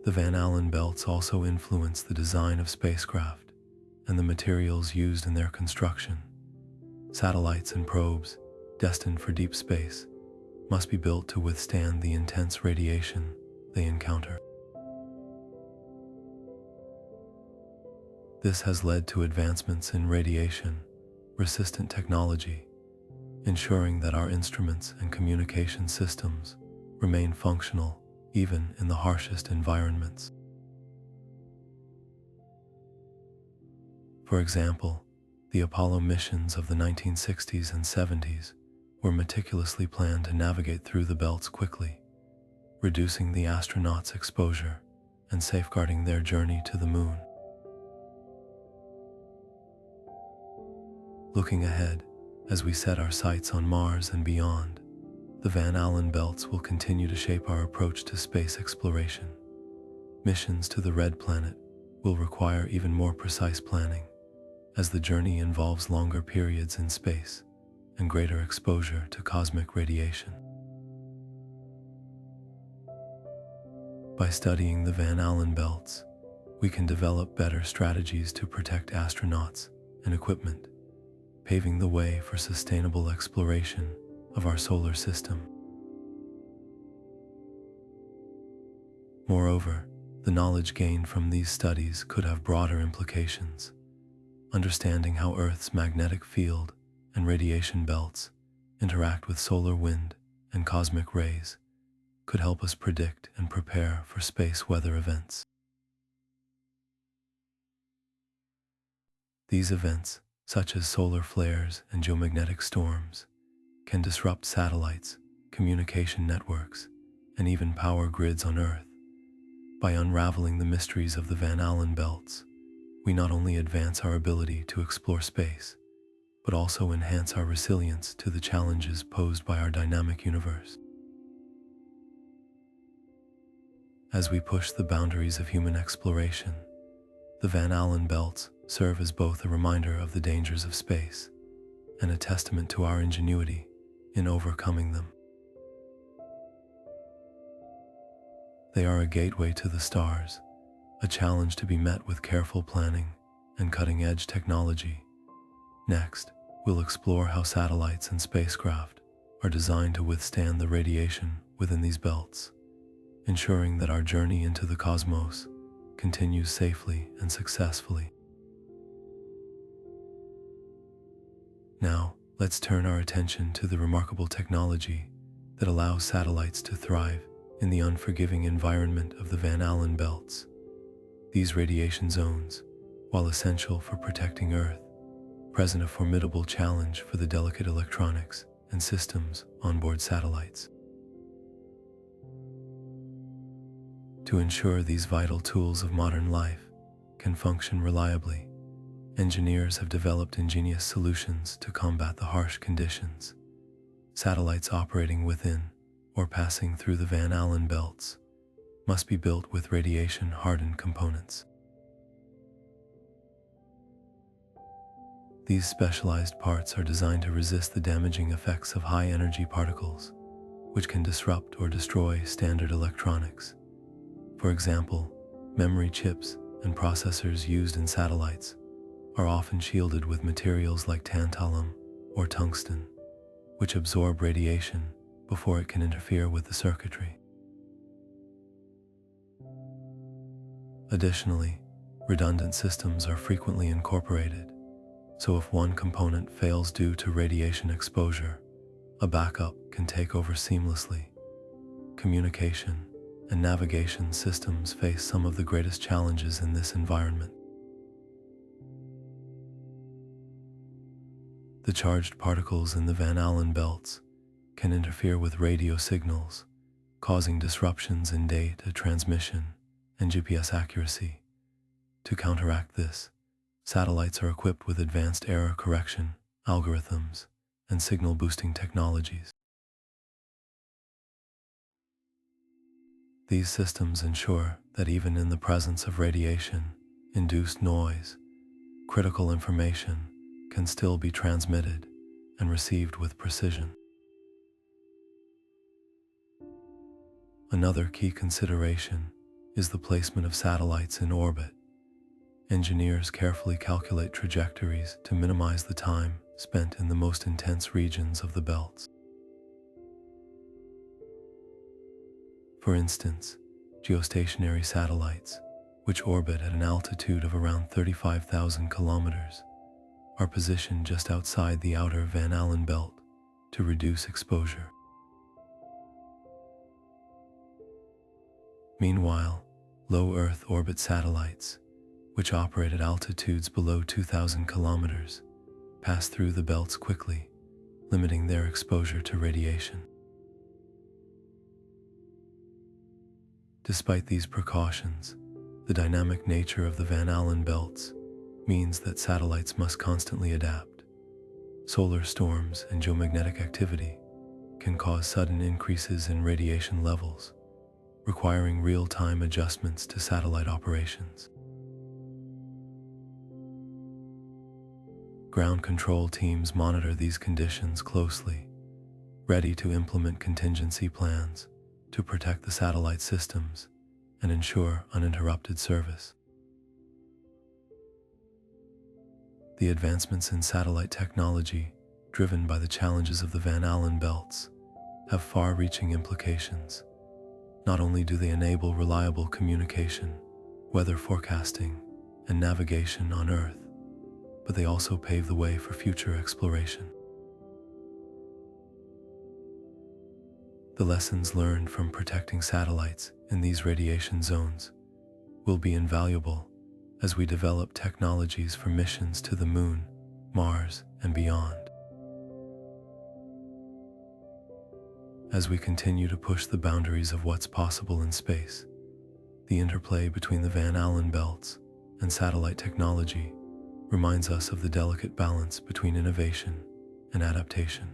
[SPEAKER 1] The Van Allen belts also influence the design of spacecraft and the materials used in their construction. Satellites and probes, destined for deep space, must be built to withstand the intense radiation they encounter. This has led to advancements in radiation, resistant technology, ensuring that our instruments and communication systems remain functional even in the harshest environments. For example, the Apollo missions of the 1960s and 70s were meticulously planned to navigate through the belts quickly, reducing the astronauts' exposure and safeguarding their journey to the moon. Looking ahead, as we set our sights on Mars and beyond, the Van Allen belts will continue to shape our approach to space exploration. Missions to the Red Planet will require even more precise planning, as the journey involves longer periods in space and greater exposure to cosmic radiation. By studying the Van Allen belts, we can develop better strategies to protect astronauts and equipment, paving the way for sustainable exploration of our solar system. Moreover, the knowledge gained from these studies could have broader implications. Understanding how Earth's magnetic field and radiation belts interact with solar wind and cosmic rays could help us predict and prepare for space weather events. These events, such as solar flares and geomagnetic storms, can disrupt satellites, communication networks, and even power grids on Earth. By unraveling the mysteries of the Van Allen belts, we not only advance our ability to explore space, but also enhance our resilience to the challenges posed by our dynamic universe. As we push the boundaries of human exploration, the Van Allen belts serve as both a reminder of the dangers of space and a testament to our ingenuity in overcoming them. They are a gateway to the stars, a challenge to be met with careful planning and cutting-edge technology. Next, we'll explore how satellites and spacecraft are designed to withstand the radiation within these belts, ensuring that our journey into the cosmos continues safely and successfully. Now, let's turn our attention to the remarkable technology that allows satellites to thrive in the unforgiving environment of the Van Allen belts. These radiation zones, while essential for protecting Earth, present a formidable challenge for the delicate electronics and systems on board satellites. To ensure these vital tools of modern life can function reliably, engineers have developed ingenious solutions to combat the harsh conditions. Satellites operating within or passing through the Van Allen belts must be built with radiation-hardened components. These specialized parts are designed to resist the damaging effects of high-energy particles, which can disrupt or destroy standard electronics. For example, memory chips and processors used in satellites are often shielded with materials like tantalum or tungsten, which absorb radiation before it can interfere with the circuitry. Additionally, redundant systems are frequently incorporated, so if one component fails due to radiation exposure, a backup can take over seamlessly. Communication and navigation systems face some of the greatest challenges in this environment. The charged particles in the Van Allen belts can interfere with radio signals, causing disruptions in data transmission and GPS accuracy. To counteract this, satellites are equipped with advanced error correction algorithms and signal boosting technologies. These systems ensure that even in the presence of radiation-induced noise, critical information can still be transmitted and received with precision. Another key consideration is the placement of satellites in orbit. Engineers carefully calculate trajectories to minimize the time spent in the most intense regions of the belts. For instance, geostationary satellites, which orbit at an altitude of around 35,000 kilometers, are positioned just outside the outer Van Allen belt to reduce exposure. Meanwhile, low Earth orbit satellites, which operate at altitudes below 2,000 kilometers, pass through the belts quickly, limiting their exposure to radiation. Despite these precautions, the dynamic nature of the Van Allen belts means that satellites must constantly adapt. Solar storms and geomagnetic activity can cause sudden increases in radiation levels, requiring real-time adjustments to satellite operations. Ground control teams monitor these conditions closely, ready to implement contingency plans to protect the satellite systems and ensure uninterrupted service. The advancements in satellite technology, driven by the challenges of the Van Allen belts, have far-reaching implications. Not only do they enable reliable communication, weather forecasting, and navigation on Earth, but they also pave the way for future exploration. The lessons learned from protecting satellites in these radiation zones will be invaluable as we develop technologies for missions to the Moon, Mars, and beyond. As we continue to push the boundaries of what's possible in space, the interplay between the Van Allen belts and satellite technology reminds us of the delicate balance between innovation and adaptation.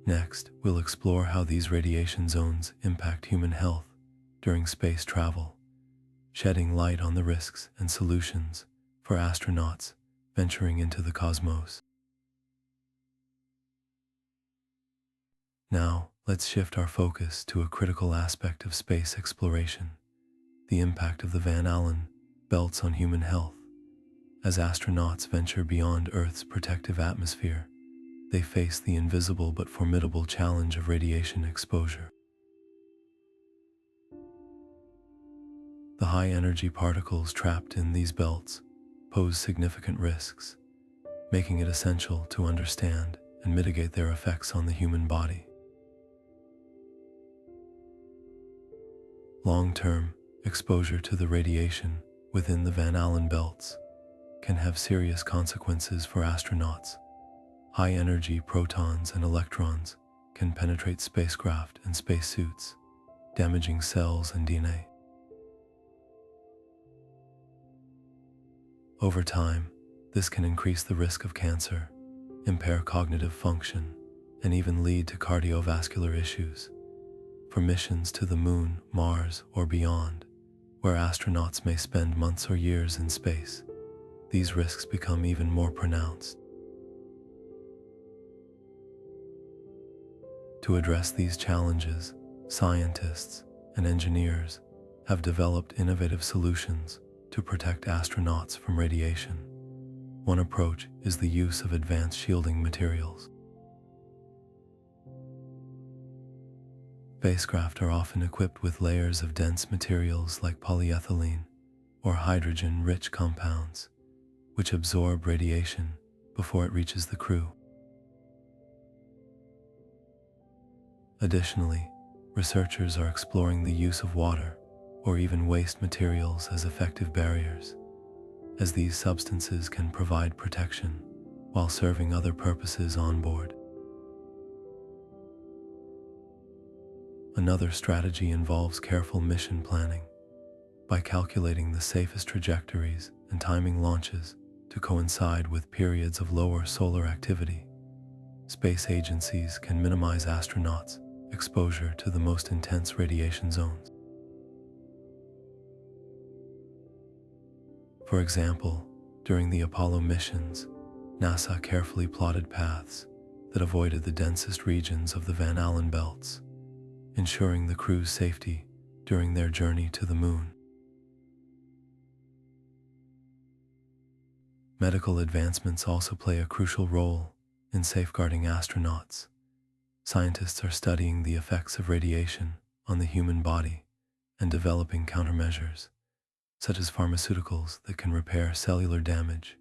[SPEAKER 1] Next, we'll explore how these radiation zones impact human health during space travel, shedding light on the risks and solutions for astronauts venturing into the cosmos. Now, let's shift our focus to a critical aspect of space exploration: the impact of the Van Allen belts on human health. As astronauts venture beyond Earth's protective atmosphere, they face the invisible but formidable challenge of radiation exposure. The high-energy particles trapped in these belts pose significant risks, making it essential to understand and mitigate their effects on the human body. Long-term exposure to the radiation within the Van Allen belts can have serious consequences for astronauts. High-energy protons and electrons can penetrate spacecraft and spacesuits, damaging cells and DNA. Over time, this can increase the risk of cancer, impair cognitive function, and even lead to cardiovascular issues. For missions to the Moon, Mars, or beyond, where astronauts may spend months or years in space, these risks become even more pronounced. To address these challenges, scientists and engineers have developed innovative solutions to protect astronauts from radiation. One approach is the use of advanced shielding materials. Spacecraft are often equipped with layers of dense materials like polyethylene or hydrogen-rich compounds, which absorb radiation before it reaches the crew. Additionally, researchers are exploring the use of water or even waste materials as effective barriers, as these substances can provide protection while serving other purposes on board. Another strategy involves careful mission planning. By calculating the safest trajectories and timing launches to coincide with periods of lower solar activity, space agencies can minimize astronauts' exposure to the most intense radiation zones. For example, during the Apollo missions, NASA carefully plotted paths that avoided the densest regions of the Van Allen belts, ensuring the crew's safety during their journey to the Moon. Medical advancements also play a crucial role in safeguarding astronauts. Scientists are studying the effects of radiation on the human body and developing countermeasures, such as pharmaceuticals that can repair cellular damage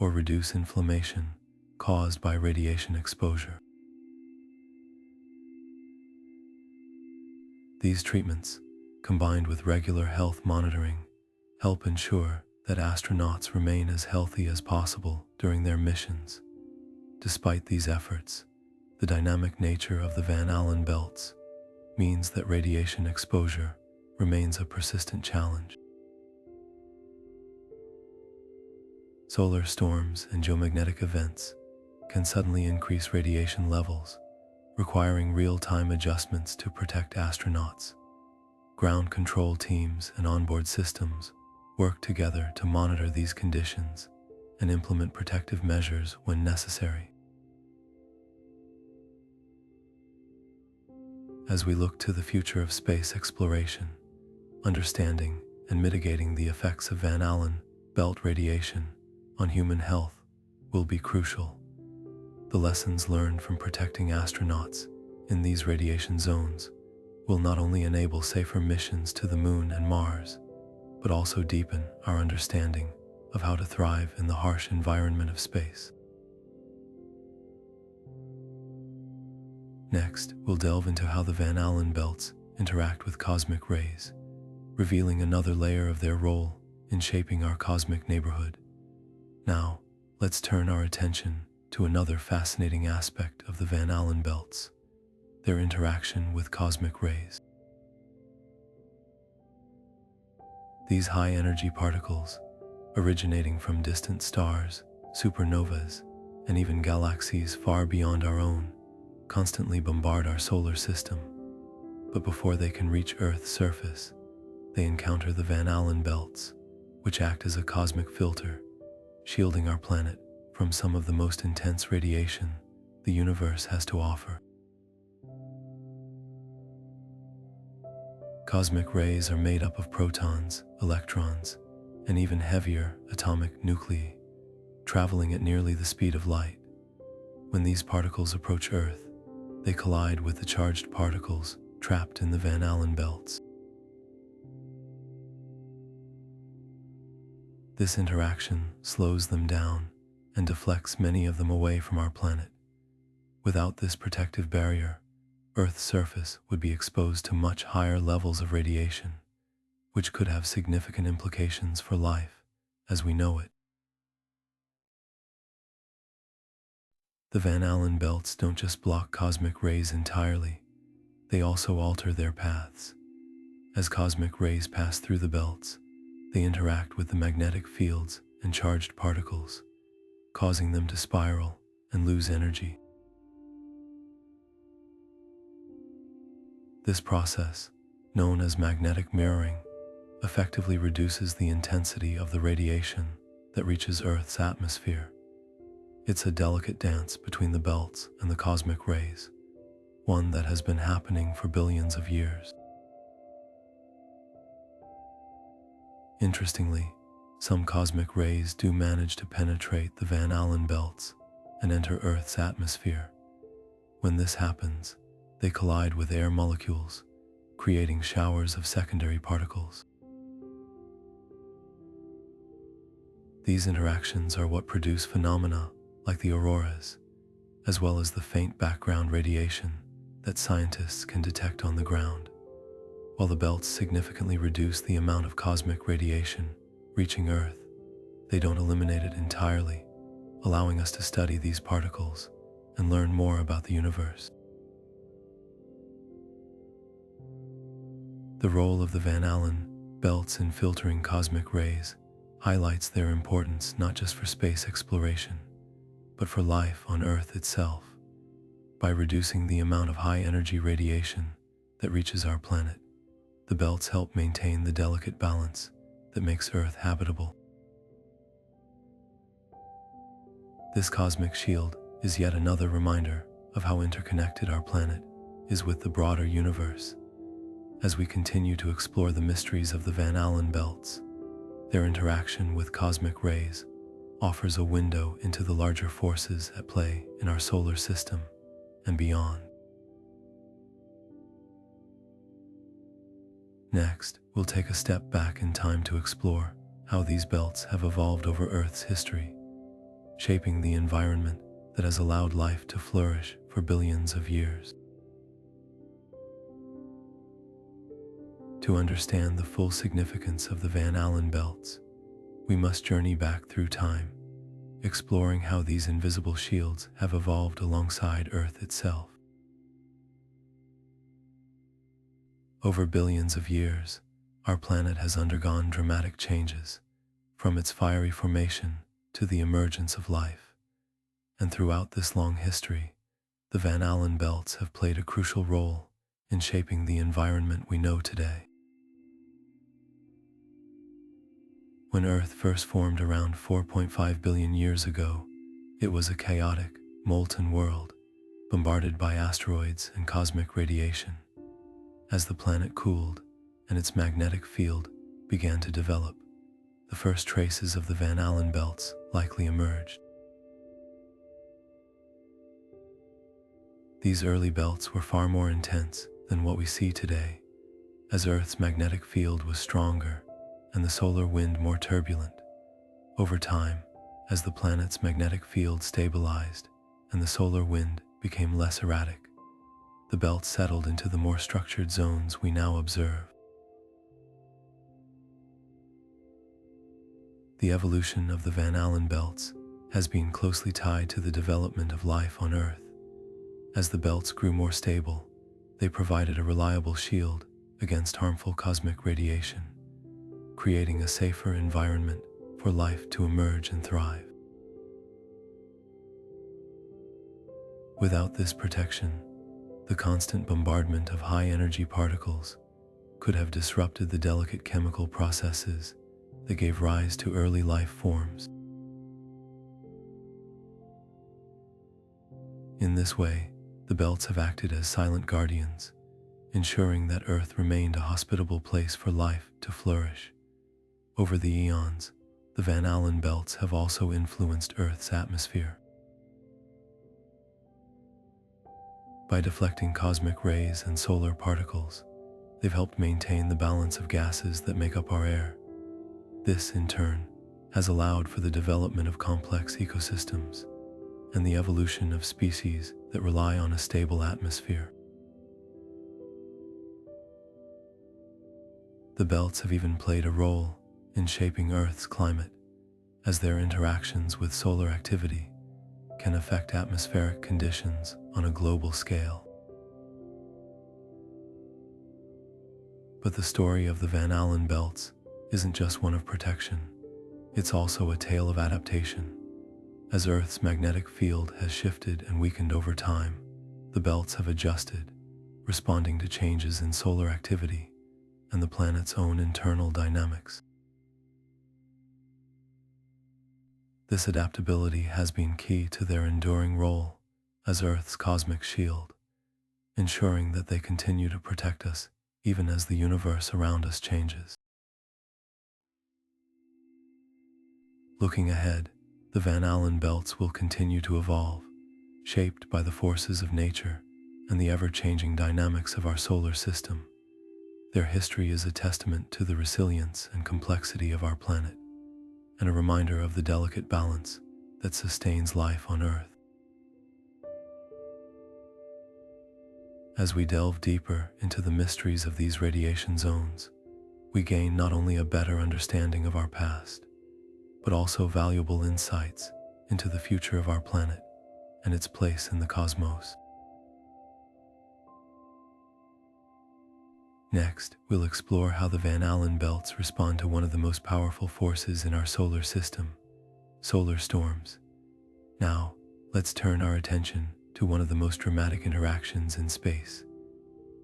[SPEAKER 1] or reduce inflammation caused by radiation exposure. These treatments, combined with regular health monitoring, help ensure that astronauts remain as healthy as possible during their missions. Despite these efforts, the dynamic nature of the Van Allen belts means that radiation exposure remains a persistent challenge. Solar storms and geomagnetic events can suddenly increase radiation levels, requiring real-time adjustments to protect astronauts. Ground control teams and onboard systems work together to monitor these conditions and implement protective measures when necessary. As we look to the future of space exploration, understanding and mitigating the effects of Van Allen belt radiation on human health will be crucial. The lessons learned from protecting astronauts in these radiation zones will not only enable safer missions to the Moon and Mars, but also deepen our understanding of how to thrive in the harsh environment of space. Next, we'll delve into how the Van Allen belts interact with cosmic rays, revealing another layer of their role in shaping our cosmic neighborhood. Now, let's turn our attention to another fascinating aspect of the Van Allen belts: their interaction with cosmic rays. These high-energy particles, originating from distant stars, supernovas, and even galaxies far beyond our own, constantly bombard our solar system. But before they can reach Earth's surface, they encounter the Van Allen belts, which act as a cosmic filter, shielding our planet from some of the most intense radiation the universe has to offer. Cosmic rays are made up of protons, electrons, and even heavier atomic nuclei, traveling at nearly the speed of light. When these particles approach Earth, they collide with the charged particles trapped in the Van Allen belts. This interaction slows them down and deflects many of them away from our planet. Without this protective barrier, Earth's surface would be exposed to much higher levels of radiation, which could have significant implications for life as we know it. The Van Allen belts don't just block cosmic rays entirely, they also alter their paths. As cosmic rays pass through the belts, they interact with the magnetic fields and charged particles, causing them to spiral and lose energy. This process, known as magnetic mirroring, effectively reduces the intensity of the radiation that reaches Earth's atmosphere. It's a delicate dance between the belts and the cosmic rays, one that has been happening for billions of years. Interestingly, some cosmic rays do manage to penetrate the Van Allen belts and enter Earth's atmosphere. When this happens, they collide with air molecules, creating showers of secondary particles. These interactions are what produce phenomena like the auroras, as well as the faint background radiation that scientists can detect on the ground. While the belts significantly reduce the amount of cosmic radiation reaching Earth, they don't eliminate it entirely, allowing us to study these particles and learn more about the universe. The role of the Van Allen belts in filtering cosmic rays highlights their importance not just for space exploration, but for life on Earth itself. By reducing the amount of high-energy radiation that reaches our planet, the belts help maintain the delicate balance that makes Earth habitable. This cosmic shield is yet another reminder of how interconnected our planet is with the broader universe. As we continue to explore the mysteries of the Van Allen belts, their interaction with cosmic rays offers a window into the larger forces at play in our solar system and beyond. Next, we'll take a step back in time to explore how these belts have evolved over Earth's history, shaping the environment that has allowed life to flourish for billions of years. To understand the full significance of the Van Allen belts, we must journey back through time, exploring how these invisible shields have evolved alongside Earth itself. Over billions of years, our planet has undergone dramatic changes, from its fiery formation to the emergence of life. And throughout this long history, the Van Allen belts have played a crucial role in shaping the environment we know today. When Earth first formed around 4.5 billion years ago, it was a chaotic, molten world, bombarded by asteroids and cosmic radiation. As the planet cooled and its magnetic field began to develop, the first traces of the Van Allen belts likely emerged. These early belts were far more intense than what we see today, as Earth's magnetic field was stronger and the solar wind more turbulent. Over time, as the planet's magnetic field stabilized and the solar wind became less erratic, the belts settled into the more structured zones we now observe. The evolution of the Van Allen belts has been closely tied to the development of life on Earth. As the belts grew more stable, they provided a reliable shield against harmful cosmic radiation, creating a safer environment for life to emerge and thrive. Without this protection, the constant bombardment of high-energy particles could have disrupted the delicate chemical processes that gave rise to early life forms. In this way, the belts have acted as silent guardians, ensuring that Earth remained a hospitable place for life to flourish. Over the eons, the Van Allen belts have also influenced Earth's atmosphere. By deflecting cosmic rays and solar particles, they've helped maintain the balance of gases that make up our air. This, in turn, has allowed for the development of complex ecosystems and the evolution of species that rely on a stable atmosphere. The belts have even played a role in shaping Earth's climate, as their interactions with solar activity can affect atmospheric conditions on a global scale. But the story of the Van Allen belts isn't just one of protection, it's also a tale of adaptation. As Earth's magnetic field has shifted and weakened over time, the belts have adjusted, responding to changes in solar activity and the planet's own internal dynamics. This adaptability has been key to their enduring role as Earth's cosmic shield, ensuring that they continue to protect us even as the universe around us changes. Looking ahead, the Van Allen belts will continue to evolve, shaped by the forces of nature and the ever-changing dynamics of our solar system. Their history is a testament to the resilience and complexity of our planet, and a reminder of the delicate balance that sustains life on Earth. As we delve deeper into the mysteries of these radiation zones, we gain not only a better understanding of our past, but also valuable insights into the future of our planet and its place in the cosmos. Next, we'll explore how the Van Allen belts respond to one of the most powerful forces in our solar system, solar storms. Now, let's turn our attention to one of the most dramatic interactions in space,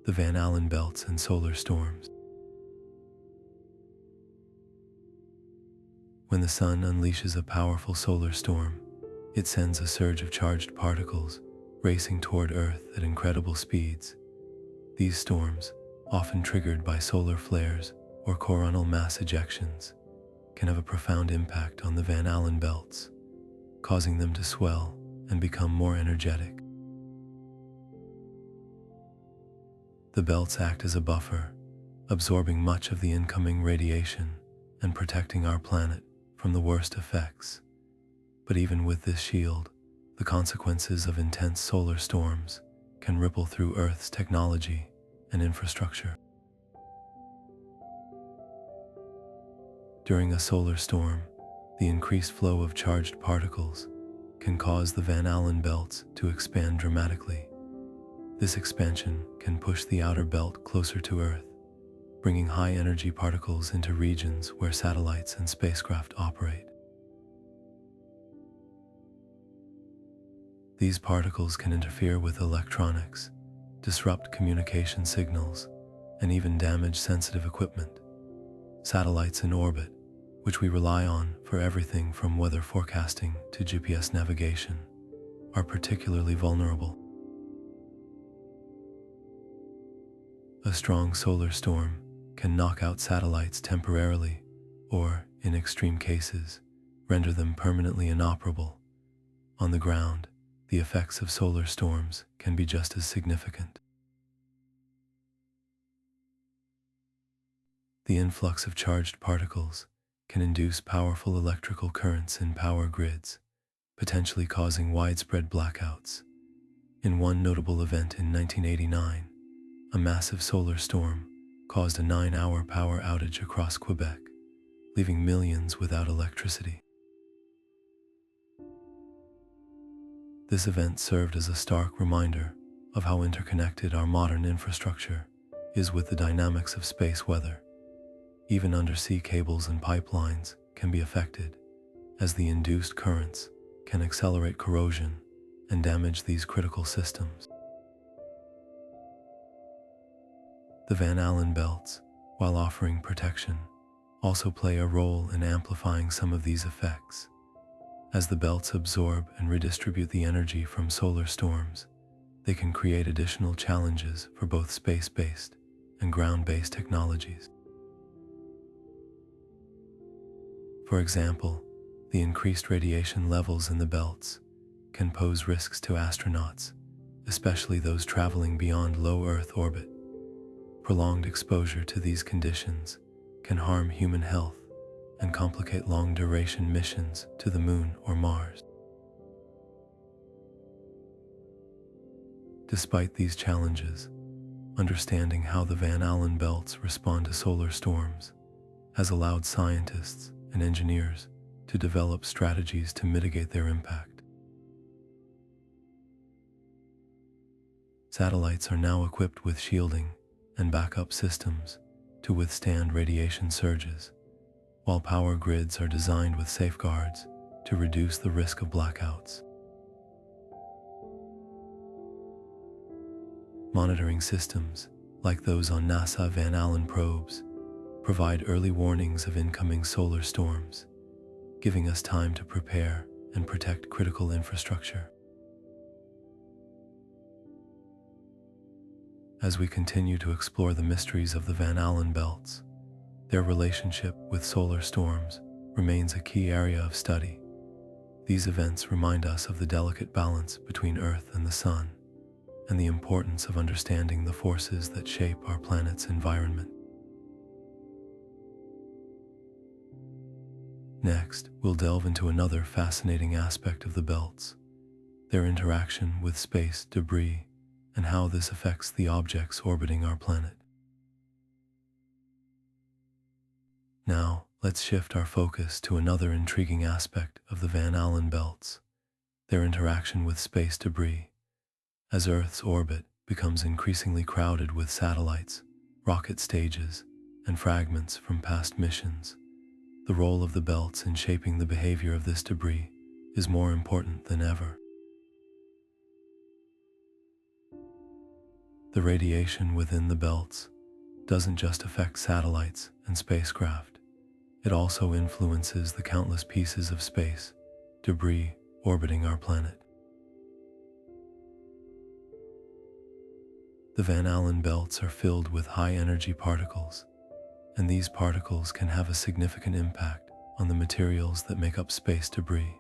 [SPEAKER 1] the Van Allen belts and solar storms. When the sun unleashes a powerful solar storm, it sends a surge of charged particles racing toward Earth at incredible speeds. These storms, often triggered by solar flares or coronal mass ejections, can have a profound impact on the Van Allen belts, causing them to swell and become more energetic. The belts act as a buffer, absorbing much of the incoming radiation and protecting our planet from the worst effects. But even with this shield, the consequences of intense solar storms can ripple through Earth's technology and infrastructure. During a solar storm, the increased flow of charged particles can cause the Van Allen belts to expand dramatically. This expansion can push the outer belt closer to Earth, bringing high-energy particles into regions where satellites and spacecraft operate. These particles can interfere with electronics, disrupt communication signals, and even damage sensitive equipment. Satellites in orbit, which we rely on for everything from weather forecasting to GPS navigation, are particularly vulnerable. A strong solar storm can knock out satellites temporarily, or, in extreme cases, render them permanently inoperable. On the ground, the effects of solar storms can be just as significant. The influx of charged particles can induce powerful electrical currents in power grids, potentially causing widespread blackouts. In one notable event in 1989, a massive solar storm caused a 9-hour power outage across Quebec, leaving millions without electricity. This event served as a stark reminder of how interconnected our modern infrastructure is with the dynamics of space weather. Even undersea cables and pipelines can be affected, as the induced currents can accelerate corrosion and damage these critical systems. The Van Allen belts, while offering protection, also play a role in amplifying some of these effects. As the belts absorb and redistribute the energy from solar storms, they can create additional challenges for both space-based and ground-based technologies. For example, the increased radiation levels in the belts can pose risks to astronauts, especially those traveling beyond low Earth orbit. Prolonged exposure to these conditions can harm human health and complicate long-duration missions to the Moon or Mars. Despite these challenges, understanding how the Van Allen belts respond to solar storms has allowed scientists and engineers to develop strategies to mitigate their impact. Satellites are now equipped with shielding and backup systems to withstand radiation surges, while power grids are designed with safeguards to reduce the risk of blackouts. Monitoring systems, like those on NASA Van Allen probes, provide early warnings of incoming solar storms, giving us time to prepare and protect critical infrastructure. As we continue to explore the mysteries of the Van Allen belts, their relationship with solar storms remains a key area of study. These events remind us of the delicate balance between Earth and the Sun, and the importance of understanding the forces that shape our planet's environment. Next, we'll delve into another fascinating aspect of the belts, their interaction with space debris and how this affects the objects orbiting our planet. Now, let's shift our focus to another intriguing aspect of the Van Allen belts, their interaction with space debris. As Earth's orbit becomes increasingly crowded with satellites, rocket stages, and fragments from past missions, the role of the belts in shaping the behavior of this debris is more important than ever. The radiation within the belts doesn't just affect satellites and spacecraft, it also influences the countless pieces of space debris orbiting our planet. The Van Allen belts are filled with high-energy particles, and these particles can have a significant impact on the materials that make up space debris.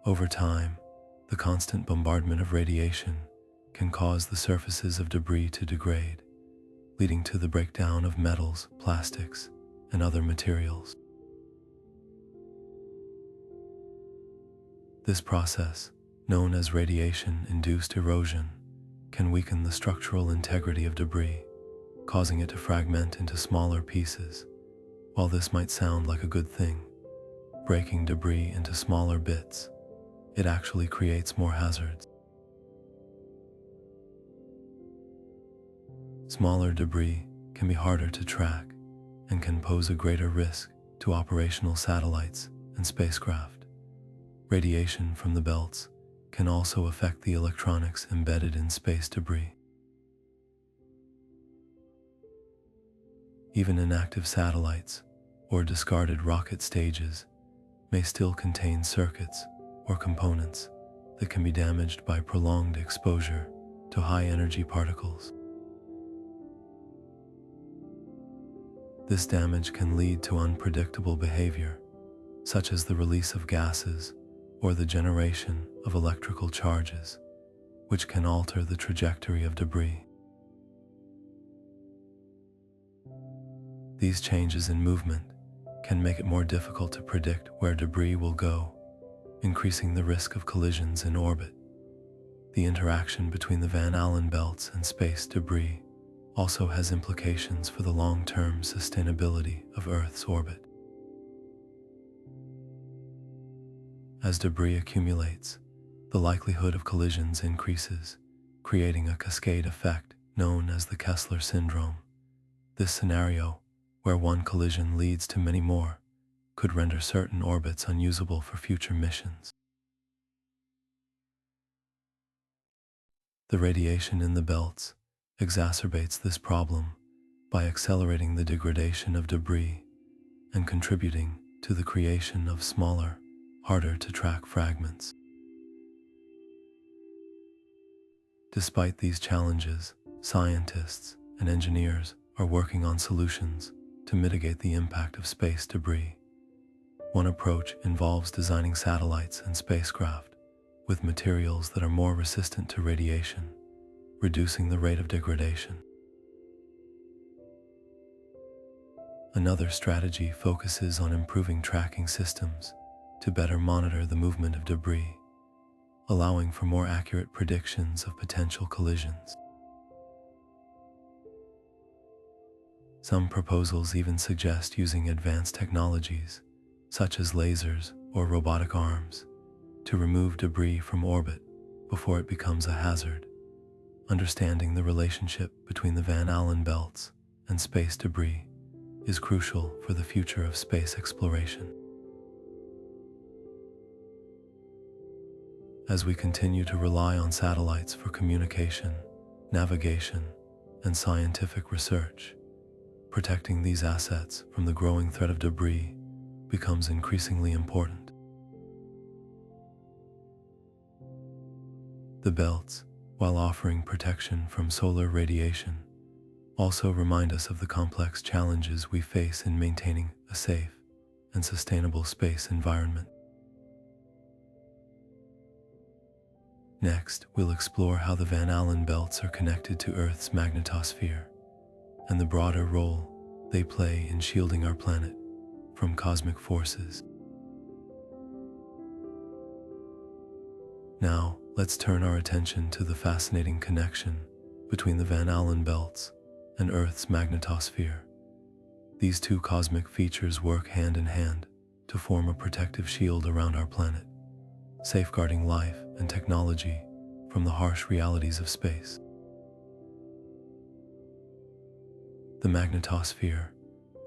[SPEAKER 1] Over time, the constant bombardment of radiation can cause the surfaces of debris to degrade, leading to the breakdown of metals, plastics, and other materials. This process, known as radiation-induced erosion, can weaken the structural integrity of debris, causing it to fragment into smaller pieces. While this might sound like a good thing, breaking debris into smaller bits, it actually creates more hazards. Smaller debris can be harder to track and can pose a greater risk to operational satellites and spacecraft. Radiation from the belts can also affect the electronics embedded in space debris. Even inactive satellites or discarded rocket stages may still contain circuits or components that can be damaged by prolonged exposure to high-energy particles. This damage can lead to unpredictable behavior, such as the release of gases or the generation of electrical charges, which can alter the trajectory of debris. These changes in movement can make it more difficult to predict where debris will go, increasing the risk of collisions in orbit. The interaction between the Van Allen belts and space debris also has implications for the long-term sustainability of Earth's orbit. As debris accumulates, the likelihood of collisions increases, creating a cascade effect known as the Kessler syndrome. This scenario, where one collision leads to many more, could render certain orbits unusable for future missions. The radiation in the belts exacerbates this problem by accelerating the degradation of debris and contributing to the creation of smaller, harder-to-track fragments. Despite these challenges, scientists and engineers are working on solutions to mitigate the impact of space debris. One approach involves designing satellites and spacecraft with materials that are more resistant to radiation, reducing the rate of degradation. Another strategy focuses on improving tracking systems to better monitor the movement of debris, allowing for more accurate predictions of potential collisions. Some proposals even suggest using advanced technologies, such as lasers or robotic arms, to remove debris from orbit before it becomes a hazard. Understanding the relationship between the Van Allen belts and space debris is crucial for the future of space exploration. As we continue to rely on satellites for communication, navigation, and scientific research, protecting these assets from the growing threat of debris becomes increasingly important. The belts, while offering protection from solar radiation, also remind us of the complex challenges we face in maintaining a safe and sustainable space environment. Next, we'll explore how the Van Allen belts are connected to Earth's magnetosphere and the broader role they play in shielding our planet from cosmic forces. Now, let's turn our attention to the fascinating connection between the Van Allen belts and Earth's magnetosphere. These two cosmic features work hand in hand to form a protective shield around our planet, safeguarding life and technology from the harsh realities of space. The magnetosphere,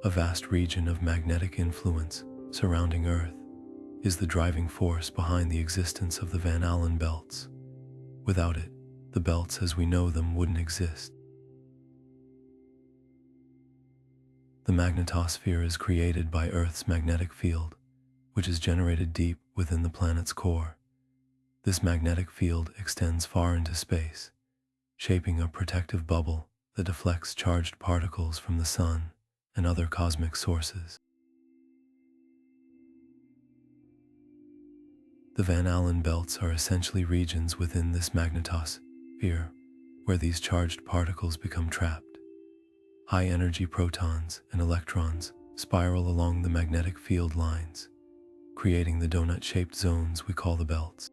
[SPEAKER 1] a vast region of magnetic influence surrounding Earth, is the driving force behind the existence of the Van Allen belts. Without it, the belts as we know them wouldn't exist. The magnetosphere is created by Earth's magnetic field, which is generated deep within the planet's core. This magnetic field extends far into space, shaping a protective bubble that deflects charged particles from the sun and other cosmic sources. The Van Allen belts are essentially regions within this magnetosphere where these charged particles become trapped. High-energy protons and electrons spiral along the magnetic field lines, creating the donut-shaped zones we call the belts.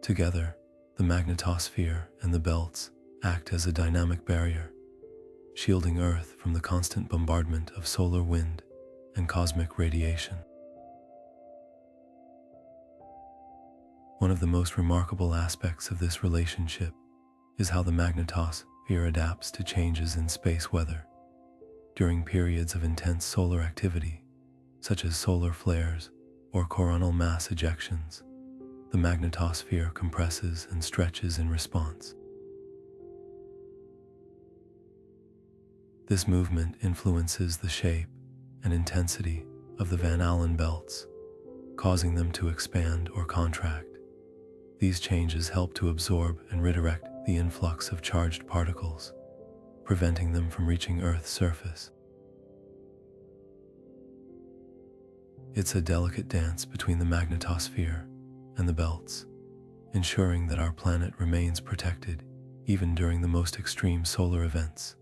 [SPEAKER 1] Together, the magnetosphere and the belts act as a dynamic barrier, shielding Earth from the constant bombardment of solar wind and cosmic radiation. One of the most remarkable aspects of this relationship is how the magnetosphere adapts to changes in space weather. During periods of intense solar activity, such as solar flares or coronal mass ejections, the magnetosphere compresses and stretches in response. This movement influences the shape and intensity of the Van Allen belts, causing them to expand or contract. These changes help to absorb and redirect the influx of charged particles, preventing them from reaching Earth's surface. It's a delicate dance between the magnetosphere and the belts, ensuring that our planet remains protected even during the most extreme solar events.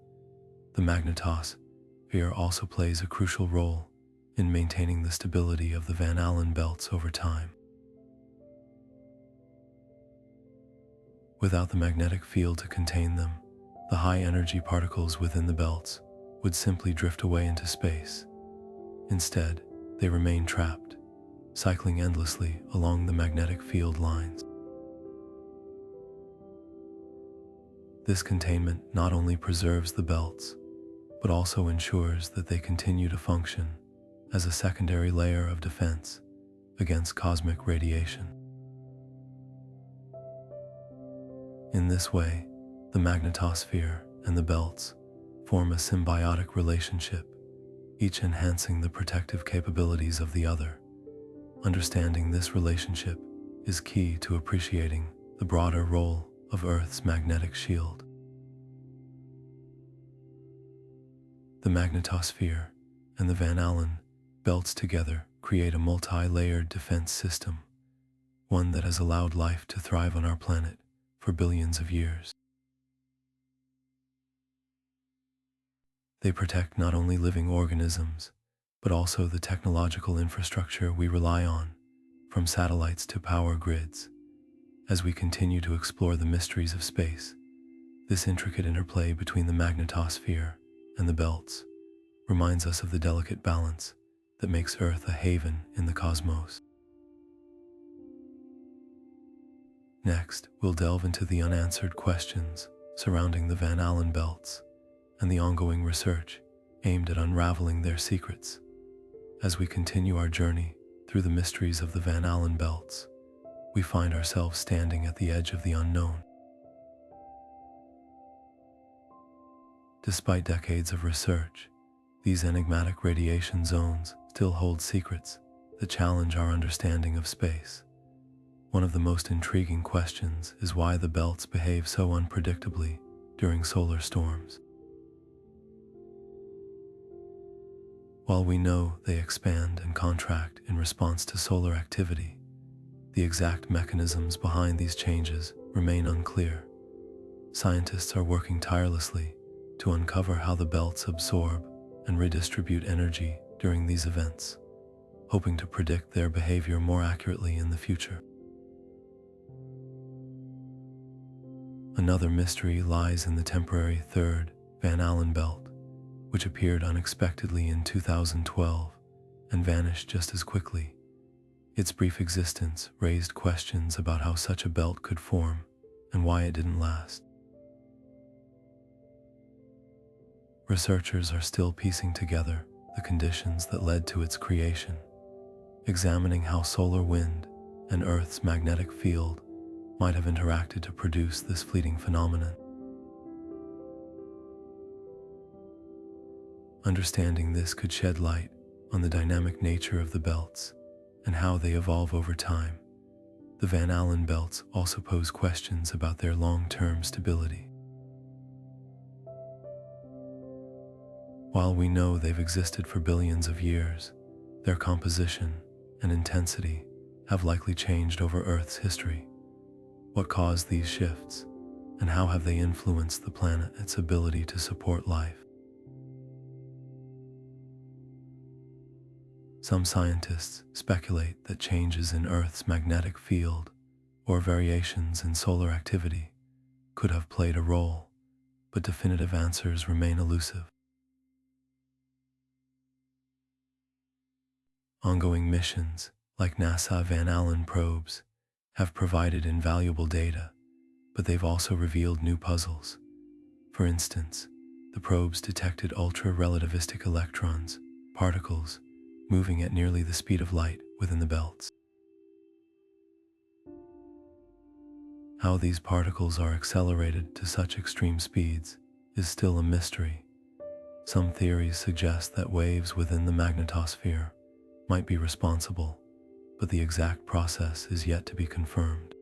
[SPEAKER 1] The magnetosphere also plays a crucial role in maintaining the stability of the Van Allen belts over time. Without the magnetic field to contain them, the high-energy particles within the belts would simply drift away into space. Instead, they remain trapped, cycling endlessly along the magnetic field lines. This containment not only preserves the belts, but also ensures that they continue to function as a secondary layer of defense against cosmic radiation. In this way, the magnetosphere and the belts form a symbiotic relationship, each enhancing the protective capabilities of the other. Understanding this relationship is key to appreciating the broader role of Earth's magnetic shield. The magnetosphere and the Van Allen belts together create a multi-layered defense system, one that has allowed life to thrive on our planet for billions of years. They protect not only living organisms, but also the technological infrastructure we rely on, from satellites to power grids. As we continue to explore the mysteries of space, this intricate interplay between the magnetosphere and the belts reminds us of the delicate balance that makes Earth a haven in the cosmos. Next, we'll delve into the unanswered questions surrounding the Van Allen belts and the ongoing research aimed at unraveling their secrets. As we continue our journey through the mysteries of the Van Allen belts, we find ourselves standing at the edge of the unknown. Despite decades of research, these enigmatic radiation zones still hold secrets that challenge our understanding of space. One of the most intriguing questions is why the belts behave so unpredictably during solar storms. While we know they expand and contract in response to solar activity, the exact mechanisms behind these changes remain unclear. Scientists are working tirelessly to uncover how the belts absorb and redistribute energy during these events, hoping to predict their behavior more accurately in the future. Another mystery lies in the temporary third Van Allen belt, which appeared unexpectedly in 2012 and vanished just as quickly. Its brief existence raised questions about how such a belt could form and why it didn't last. Researchers are still piecing together the conditions that led to its creation, examining how solar wind and Earth's magnetic field might have interacted to produce this fleeting phenomenon. Understanding this could shed light on the dynamic nature of the belts and how they evolve over time. The Van Allen belts also pose questions about their long-term stability. While we know they've existed for billions of years, their composition and intensity have likely changed over Earth's history. What caused these shifts, and how have they influenced the planet and its ability to support life? Some scientists speculate that changes in Earth's magnetic field or variations in solar activity could have played a role, but definitive answers remain elusive. Ongoing missions, like NASA Van Allen probes, have provided invaluable data, but they've also revealed new puzzles. For instance, the probes detected ultra-relativistic electrons, particles, moving at nearly the speed of light within the belts. How these particles are accelerated to such extreme speeds is still a mystery. Some theories suggest that waves within the magnetosphere might be responsible, but the exact process is yet to be confirmed.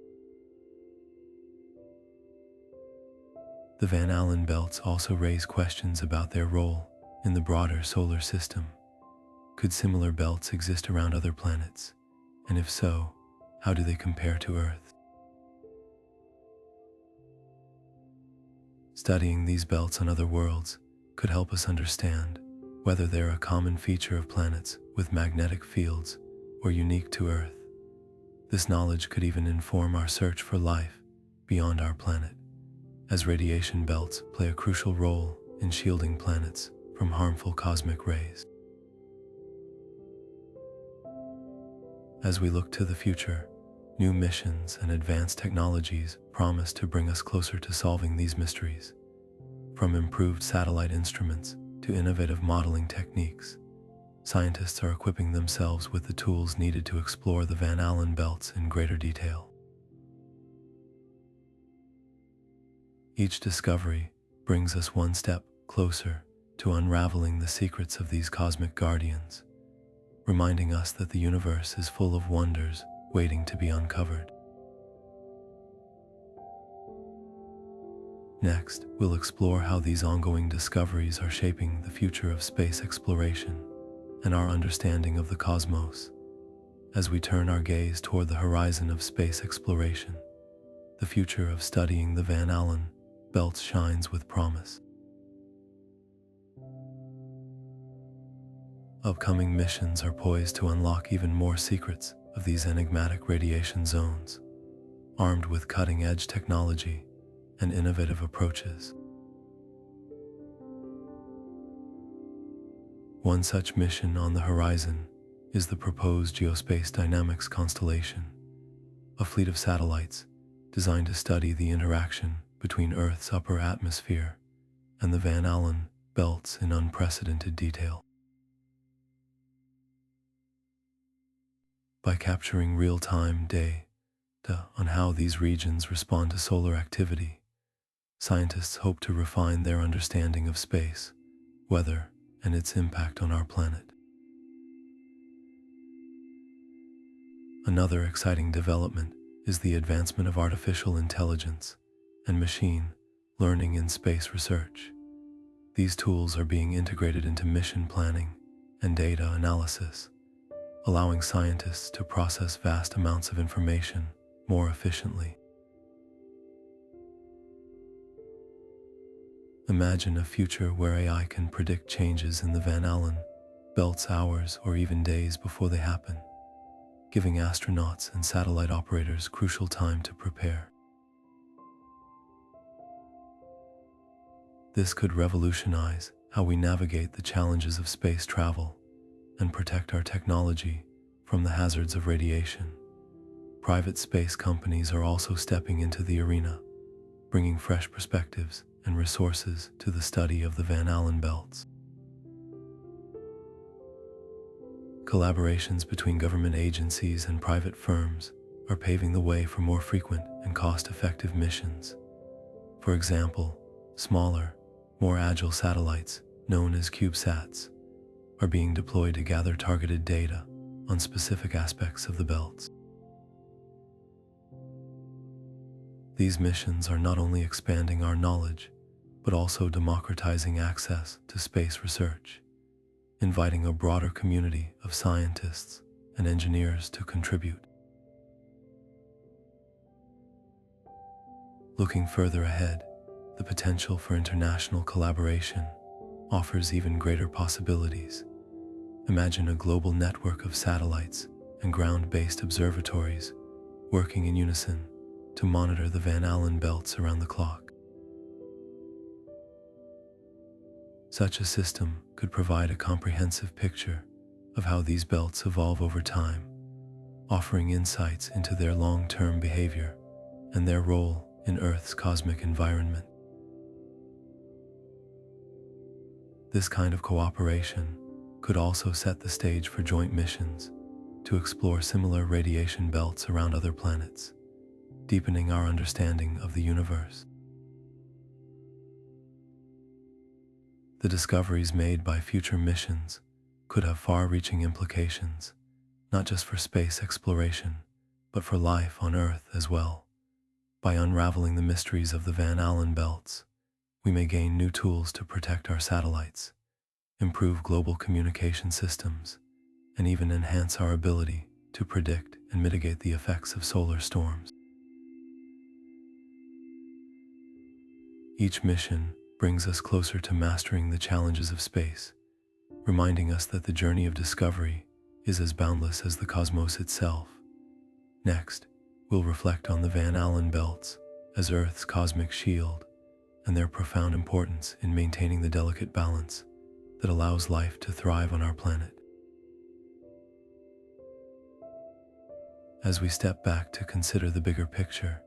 [SPEAKER 1] The Van Allen belts also raise questions about their role in the broader solar system. Could similar belts exist around other planets? And if so, how do they compare to Earth? Studying these belts on other worlds could help us understand whether they're a common feature of planets with magnetic fields or unique to Earth. This knowledge could even inform our search for life beyond our planet, as radiation belts play a crucial role in shielding planets from harmful cosmic rays. As we look to the future, new missions and advanced technologies promise to bring us closer to solving these mysteries. From improved satellite instruments to innovative modeling techniques, scientists are equipping themselves with the tools needed to explore the Van Allen belts in greater detail. Each discovery brings us one step closer to unraveling the secrets of these cosmic guardians, reminding us that the universe is full of wonders waiting to be uncovered. Next, we'll explore how these ongoing discoveries are shaping the future of space exploration and our understanding of the cosmos. As we turn our gaze toward the horizon of space exploration, the future of studying the Van Allen belts shines with promise. Upcoming missions are poised to unlock even more secrets of these enigmatic radiation zones, armed with cutting-edge technology and innovative approaches. One such mission on the horizon is the proposed Geospace Dynamics constellation, a fleet of satellites designed to study the interaction between Earth's upper atmosphere and the Van Allen belts in unprecedented detail. By capturing real-time data on how these regions respond to solar activity, scientists hope to refine their understanding of space, weather, and its impact on our planet. Another exciting development is the advancement of artificial intelligence and machine learning in space research. These tools are being integrated into mission planning and data analysis, allowing scientists to process vast amounts of information more efficiently. Imagine a future where AI can predict changes in the Van Allen belts hours or even days before they happen, giving astronauts and satellite operators crucial time to prepare. This could revolutionize how we navigate the challenges of space travel and protect our technology from the hazards of radiation. Private space companies are also stepping into the arena, bringing fresh perspectives and resources to the study of the Van Allen belts. Collaborations between government agencies and private firms are paving the way for more frequent and cost-effective missions. For example, smaller, more agile satellites, known as CubeSats, are being deployed to gather targeted data on specific aspects of the belts. These missions are not only expanding our knowledge, but also democratizing access to space research, inviting a broader community of scientists and engineers to contribute. Looking further ahead, the potential for international collaboration offers even greater possibilities. Imagine a global network of satellites and ground-based observatories working in unison to monitor the Van Allen belts around the clock. Such a system could provide a comprehensive picture of how these belts evolve over time, offering insights into their long-term behavior and their role in Earth's cosmic environment. This kind of cooperation could also set the stage for joint missions to explore similar radiation belts around other planets, deepening our understanding of the universe. The discoveries made by future missions could have far-reaching implications, not just for space exploration, but for life on Earth as well. By unraveling the mysteries of the Van Allen belts, we may gain new tools to protect our satellites, improve global communication systems, and even enhance our ability to predict and mitigate the effects of solar storms. Each mission brings us closer to mastering the challenges of space, reminding us that the journey of discovery is as boundless as the cosmos itself. Next, we'll reflect on the Van Allen belts as Earth's cosmic shield and their profound importance in maintaining the delicate balance that allows life to thrive on our planet. As we step back to consider the bigger picture,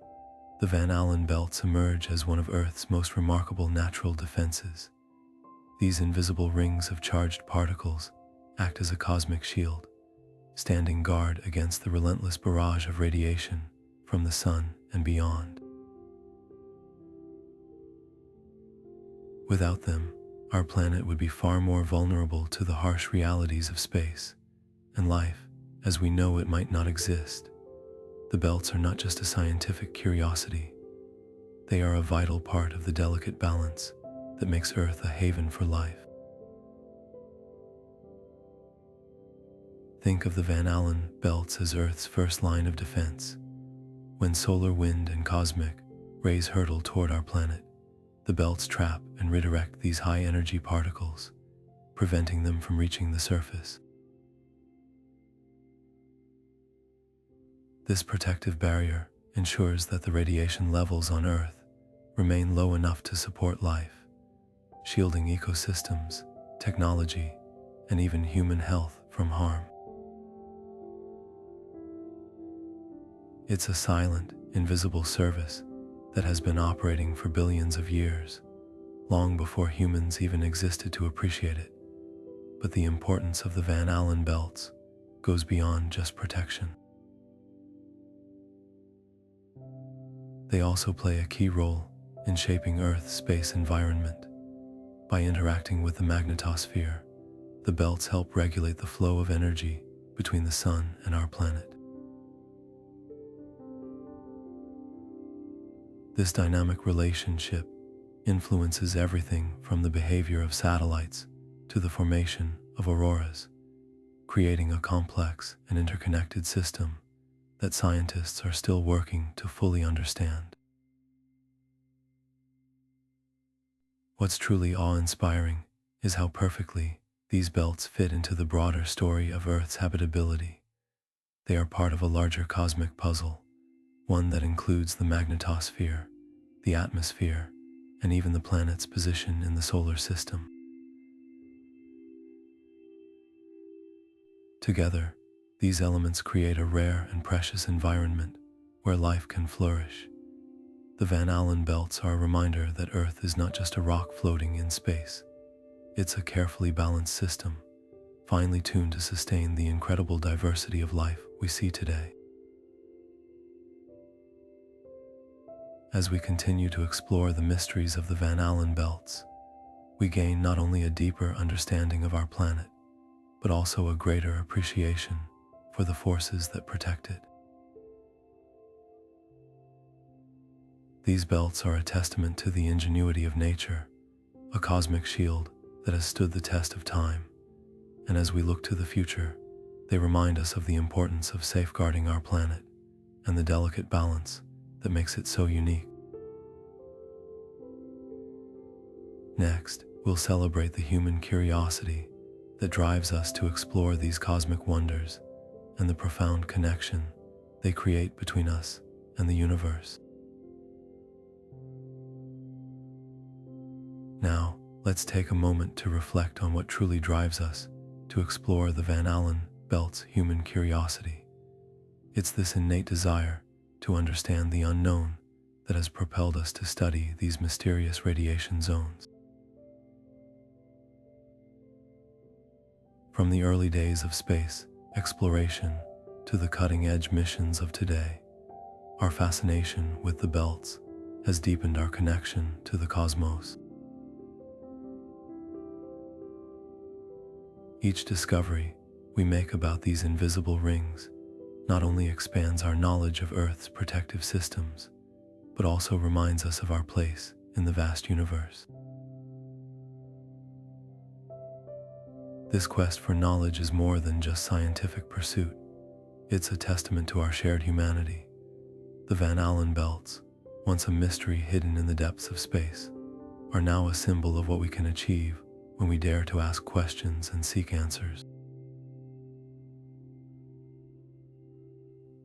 [SPEAKER 1] the Van Allen belts emerge as one of Earth's most remarkable natural defenses. These invisible rings of charged particles act as a cosmic shield, standing guard against the relentless barrage of radiation from the sun and beyond. Without them, our planet would be far more vulnerable to the harsh realities of space, and life, as we know it, might not exist. The belts are not just a scientific curiosity. They are a vital part of the delicate balance that makes Earth a haven for life. Think of the Van Allen belts as Earth's first line of defense. When solar wind and cosmic rays hurtle toward our planet, the belts trap and redirect these high-energy particles, preventing them from reaching the surface. This protective barrier ensures that the radiation levels on Earth remain low enough to support life, shielding ecosystems, technology, and even human health from harm. It's a silent, invisible service that has been operating for billions of years, long before humans even existed to appreciate it. But the importance of the Van Allen belts goes beyond just protection. They also play a key role in shaping Earth's space environment. By interacting with the magnetosphere, the belts help regulate the flow of energy between the sun and our planet. This dynamic relationship influences everything from the behavior of satellites to the formation of auroras, creating a complex and interconnected system that scientists are still working to fully understand. What's truly awe-inspiring is how perfectly these belts fit into the broader story of Earth's habitability. They are part of a larger cosmic puzzle, one that includes the magnetosphere, the atmosphere, and even the planet's position in the solar system. Together, these elements create a rare and precious environment where life can flourish. The Van Allen belts are a reminder that Earth is not just a rock floating in space. It's a carefully balanced system, finely tuned to sustain the incredible diversity of life we see today. As we continue to explore the mysteries of the Van Allen belts, we gain not only a deeper understanding of our planet, but also a greater appreciation for the forces that protect it. These belts are a testament to the ingenuity of nature, a cosmic shield that has stood the test of time, and as we look to the future, they remind us of the importance of safeguarding our planet and the delicate balance that makes it so unique. Next, we'll celebrate the human curiosity that drives us to explore these cosmic wonders and the profound connection they create between us and the universe. Now, let's take a moment to reflect on what truly drives us to explore the Van Allen belt's human curiosity. It's this innate desire to understand the unknown that has propelled us to study these mysterious radiation zones. From the early days of space exploration to the cutting-edge missions of today, our fascination with the belts has deepened our connection to the cosmos. Each discovery we make about these invisible rings not only expands our knowledge of Earth's protective systems, but also reminds us of our place in the vast universe. This quest for knowledge is more than just scientific pursuit. It's a testament to our shared humanity. The Van Allen belts, once a mystery hidden in the depths of space, are now a symbol of what we can achieve when we dare to ask questions and seek answers.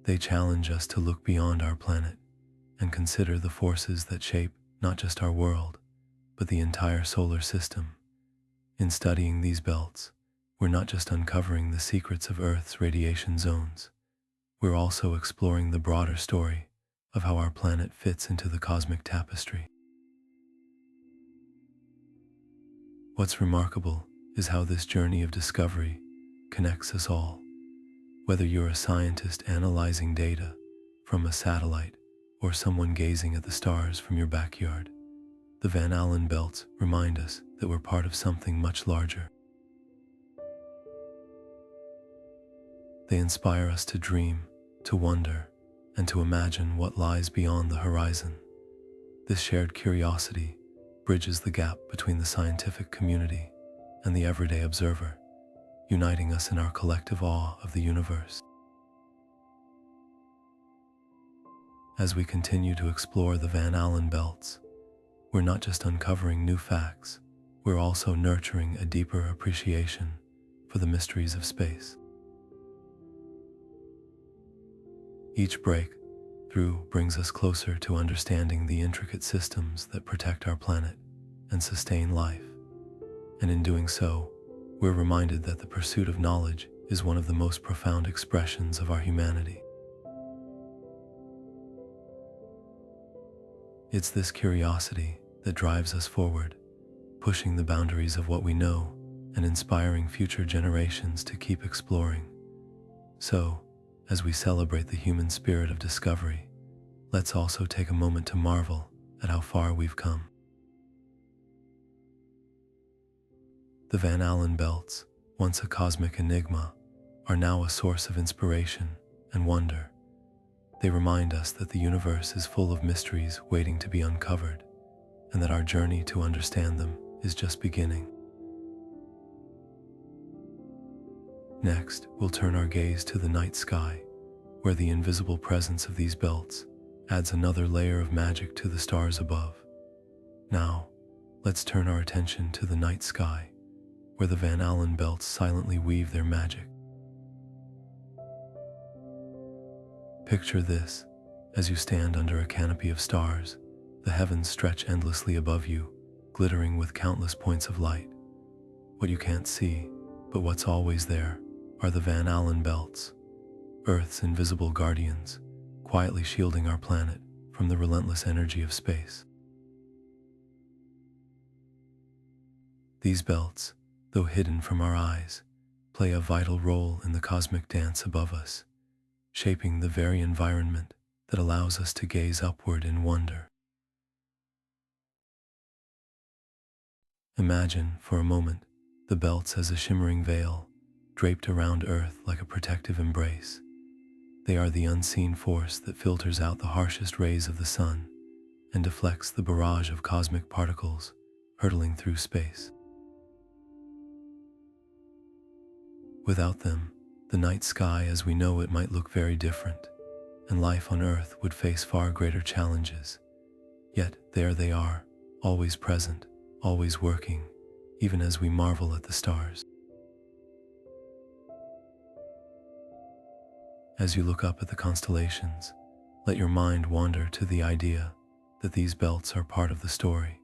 [SPEAKER 1] They challenge us to look beyond our planet and consider the forces that shape not just our world, but the entire solar system. In studying these belts, we're not just uncovering the secrets of Earth's radiation zones, we're also exploring the broader story of how our planet fits into the cosmic tapestry. What's remarkable is how this journey of discovery connects us all. Whether you're a scientist analyzing data from a satellite or someone gazing at the stars from your backyard, the Van Allen belts remind us that we're part of something much larger. They inspire us to dream, to wonder, and to imagine what lies beyond the horizon. This shared curiosity bridges the gap between the scientific community and the everyday observer, uniting us in our collective awe of the universe. As we continue to explore the Van Allen belts, we're not just uncovering new facts, we're also nurturing a deeper appreciation for the mysteries of space. Each breakthrough brings us closer to understanding the intricate systems that protect our planet and sustain life. And in doing so, we're reminded that the pursuit of knowledge is one of the most profound expressions of our humanity. It's this curiosity that drives us forward, pushing the boundaries of what we know and inspiring future generations to keep exploring. So, as we celebrate the human spirit of discovery, let's also take a moment to marvel at how far we've come. The Van Allen belts, once a cosmic enigma, are now a source of inspiration and wonder. They remind us that the universe is full of mysteries waiting to be uncovered, and that our journey to understand them is just beginning. Next, we'll turn our gaze to the night sky, where the invisible presence of these belts adds another layer of magic to the stars above. Now, let's turn our attention to the night sky, where the Van Allen belts silently weave their magic. Picture this: as you stand under a canopy of stars, the heavens stretch endlessly above you, glittering with countless points of light. What you can't see, but what's always there, are the Van Allen belts, Earth's invisible guardians, quietly shielding our planet from the relentless energy of space. These belts, though hidden from our eyes, play a vital role in the cosmic dance above us, shaping the very environment that allows us to gaze upward in wonder. Imagine, for a moment, the belts as a shimmering veil, draped around Earth like a protective embrace. They are the unseen force that filters out the harshest rays of the sun and deflects the barrage of cosmic particles hurtling through space. Without them, the night sky as we know it might look very different, and life on Earth would face far greater challenges. Yet there they are, always present, always working, even as we marvel at the stars. As you look up at the constellations, let your mind wander to the idea that these belts are part of the story.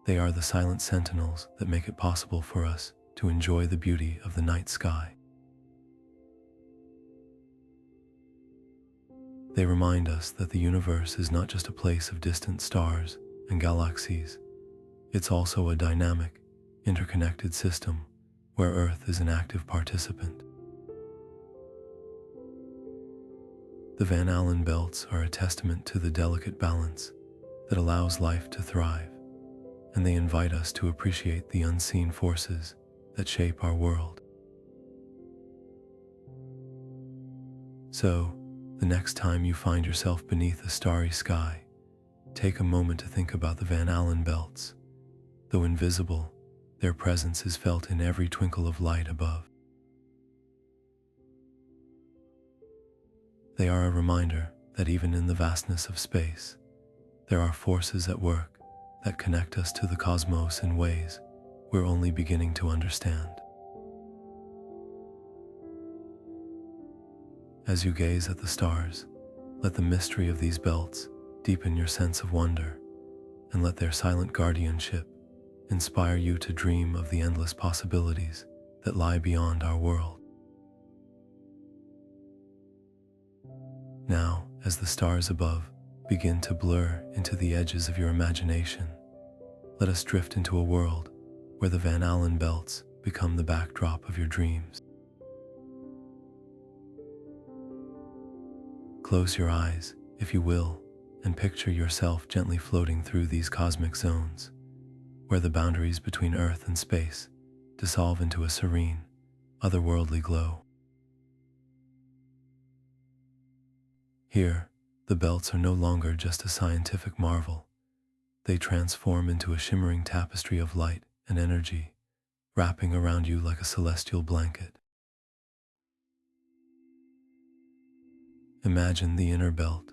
[SPEAKER 1] They are the silent sentinels that make it possible for us to enjoy the beauty of the night sky. They remind us that the universe is not just a place of distant stars and galaxies. It's also a dynamic, interconnected system where Earth is an active participant. The Van Allen belts are a testament to the delicate balance that allows life to thrive, and they invite us to appreciate the unseen forces that shape our world. So, the next time you find yourself beneath a starry sky, take a moment to think about the Van Allen belts. Though invisible, their presence is felt in every twinkle of light above. They are a reminder that even in the vastness of space, there are forces at work that connect us to the cosmos in ways we're only beginning to understand. As you gaze at the stars, let the mystery of these belts deepen your sense of wonder, and let their silent guardianship inspire you to dream of the endless possibilities that lie beyond our world. Now, as the stars above begin to blur into the edges of your imagination, let us drift into a world where the Van Allen belts become the backdrop of your dreams. Close your eyes, if you will, and picture yourself gently floating through these cosmic zones, where the boundaries between Earth and space dissolve into a serene, otherworldly glow. Here, the belts are no longer just a scientific marvel. They transform into a shimmering tapestry of light and energy, wrapping around you like a celestial blanket. Imagine the inner belt,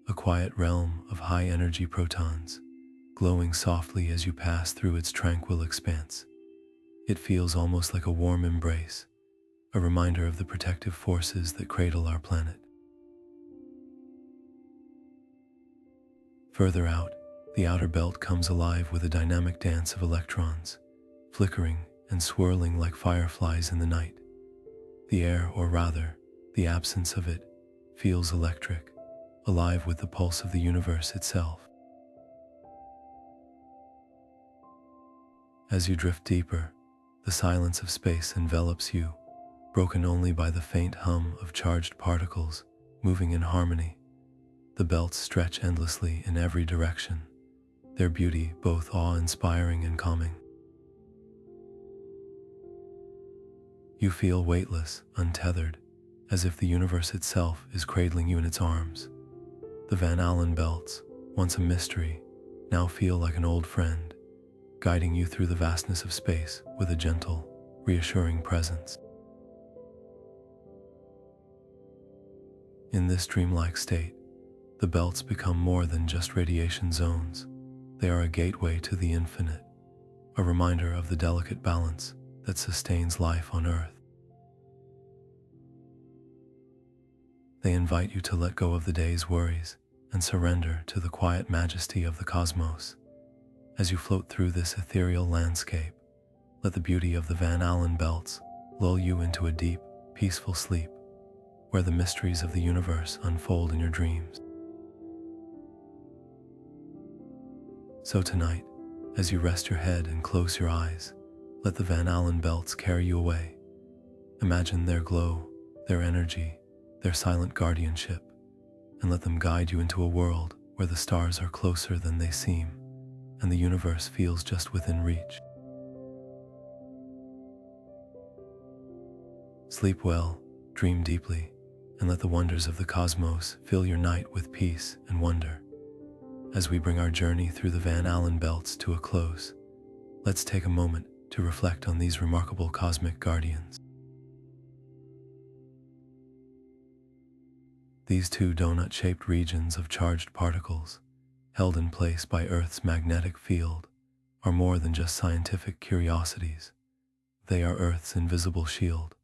[SPEAKER 1] a quiet realm of high-energy protons, glowing softly as you pass through its tranquil expanse. It feels almost like a warm embrace, a reminder of the protective forces that cradle our planet. Further out, the outer belt comes alive with a dynamic dance of electrons, flickering and swirling like fireflies in the night. The air, or rather, the absence of it, feels electric, alive with the pulse of the universe itself. As you drift deeper, the silence of space envelops you, broken only by the faint hum of charged particles moving in harmony. The belts stretch endlessly in every direction, their beauty both awe-inspiring and calming. You feel weightless, untethered, as if the universe itself is cradling you in its arms. The Van Allen belts, once a mystery, now feel like an old friend, guiding you through the vastness of space with a gentle, reassuring presence. In this dreamlike state, the belts become more than just radiation zones. They are a gateway to the infinite, a reminder of the delicate balance that sustains life on Earth. They invite you to let go of the day's worries and surrender to the quiet majesty of the cosmos. As you float through this ethereal landscape, let the beauty of the Van Allen belts lull you into a deep, peaceful sleep, where the mysteries of the universe unfold in your dreams. So tonight, as you rest your head and close your eyes, let the Van Allen belts carry you away. Imagine their glow, their energy, their silent guardianship, and let them guide you into a world where the stars are closer than they seem, and the universe feels just within reach. Sleep well, dream deeply, and let the wonders of the cosmos fill your night with peace and wonder. As we bring our journey through the Van Allen belts to a close, let's take a moment to reflect on these remarkable cosmic guardians. These two donut-shaped regions of charged particles, held in place by Earth's magnetic field, are more than just scientific curiosities. They are Earth's invisible shield,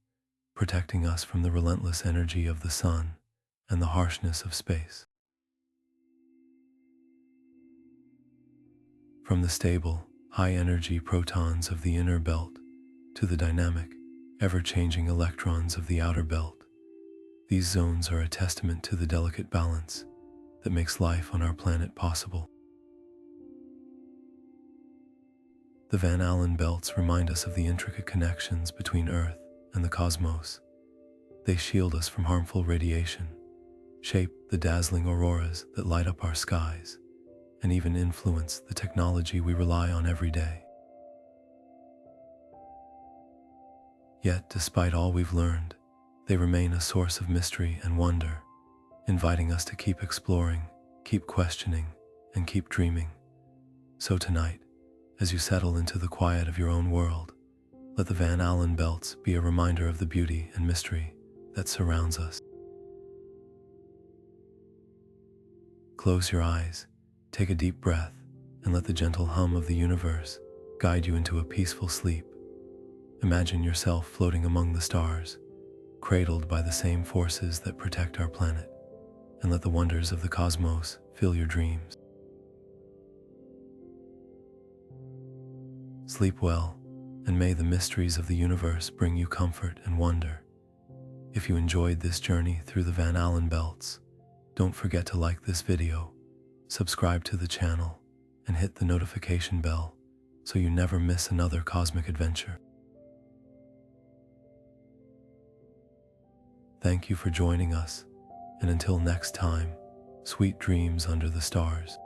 [SPEAKER 1] protecting us from the relentless energy of the sun and the harshness of space. From the stable, high-energy protons of the inner belt to the dynamic, ever-changing electrons of the outer belt, these zones are a testament to the delicate balance that makes life on our planet possible. The Van Allen belts remind us of the intricate connections between Earth and the cosmos. They shield us from harmful radiation, shape the dazzling auroras that light up our skies, and even influence the technology we rely on every day. Yet, despite all we've learned, they remain a source of mystery and wonder, inviting us to keep exploring, keep questioning, and keep dreaming. So tonight, as you settle into the quiet of your own world, let the Van Allen belts be a reminder of the beauty and mystery that surrounds us. Close your eyes, take a deep breath, and let the gentle hum of the universe guide you into a peaceful sleep. Imagine yourself floating among the stars, cradled by the same forces that protect our planet, and let the wonders of the cosmos fill your dreams. Sleep well, and may the mysteries of the universe bring you comfort and wonder. If you enjoyed this journey through the Van Allen belts, don't forget to like this video, subscribe to the channel, and hit the notification bell so you never miss another cosmic adventure. Thank you for joining us, and until next time, sweet dreams under the stars.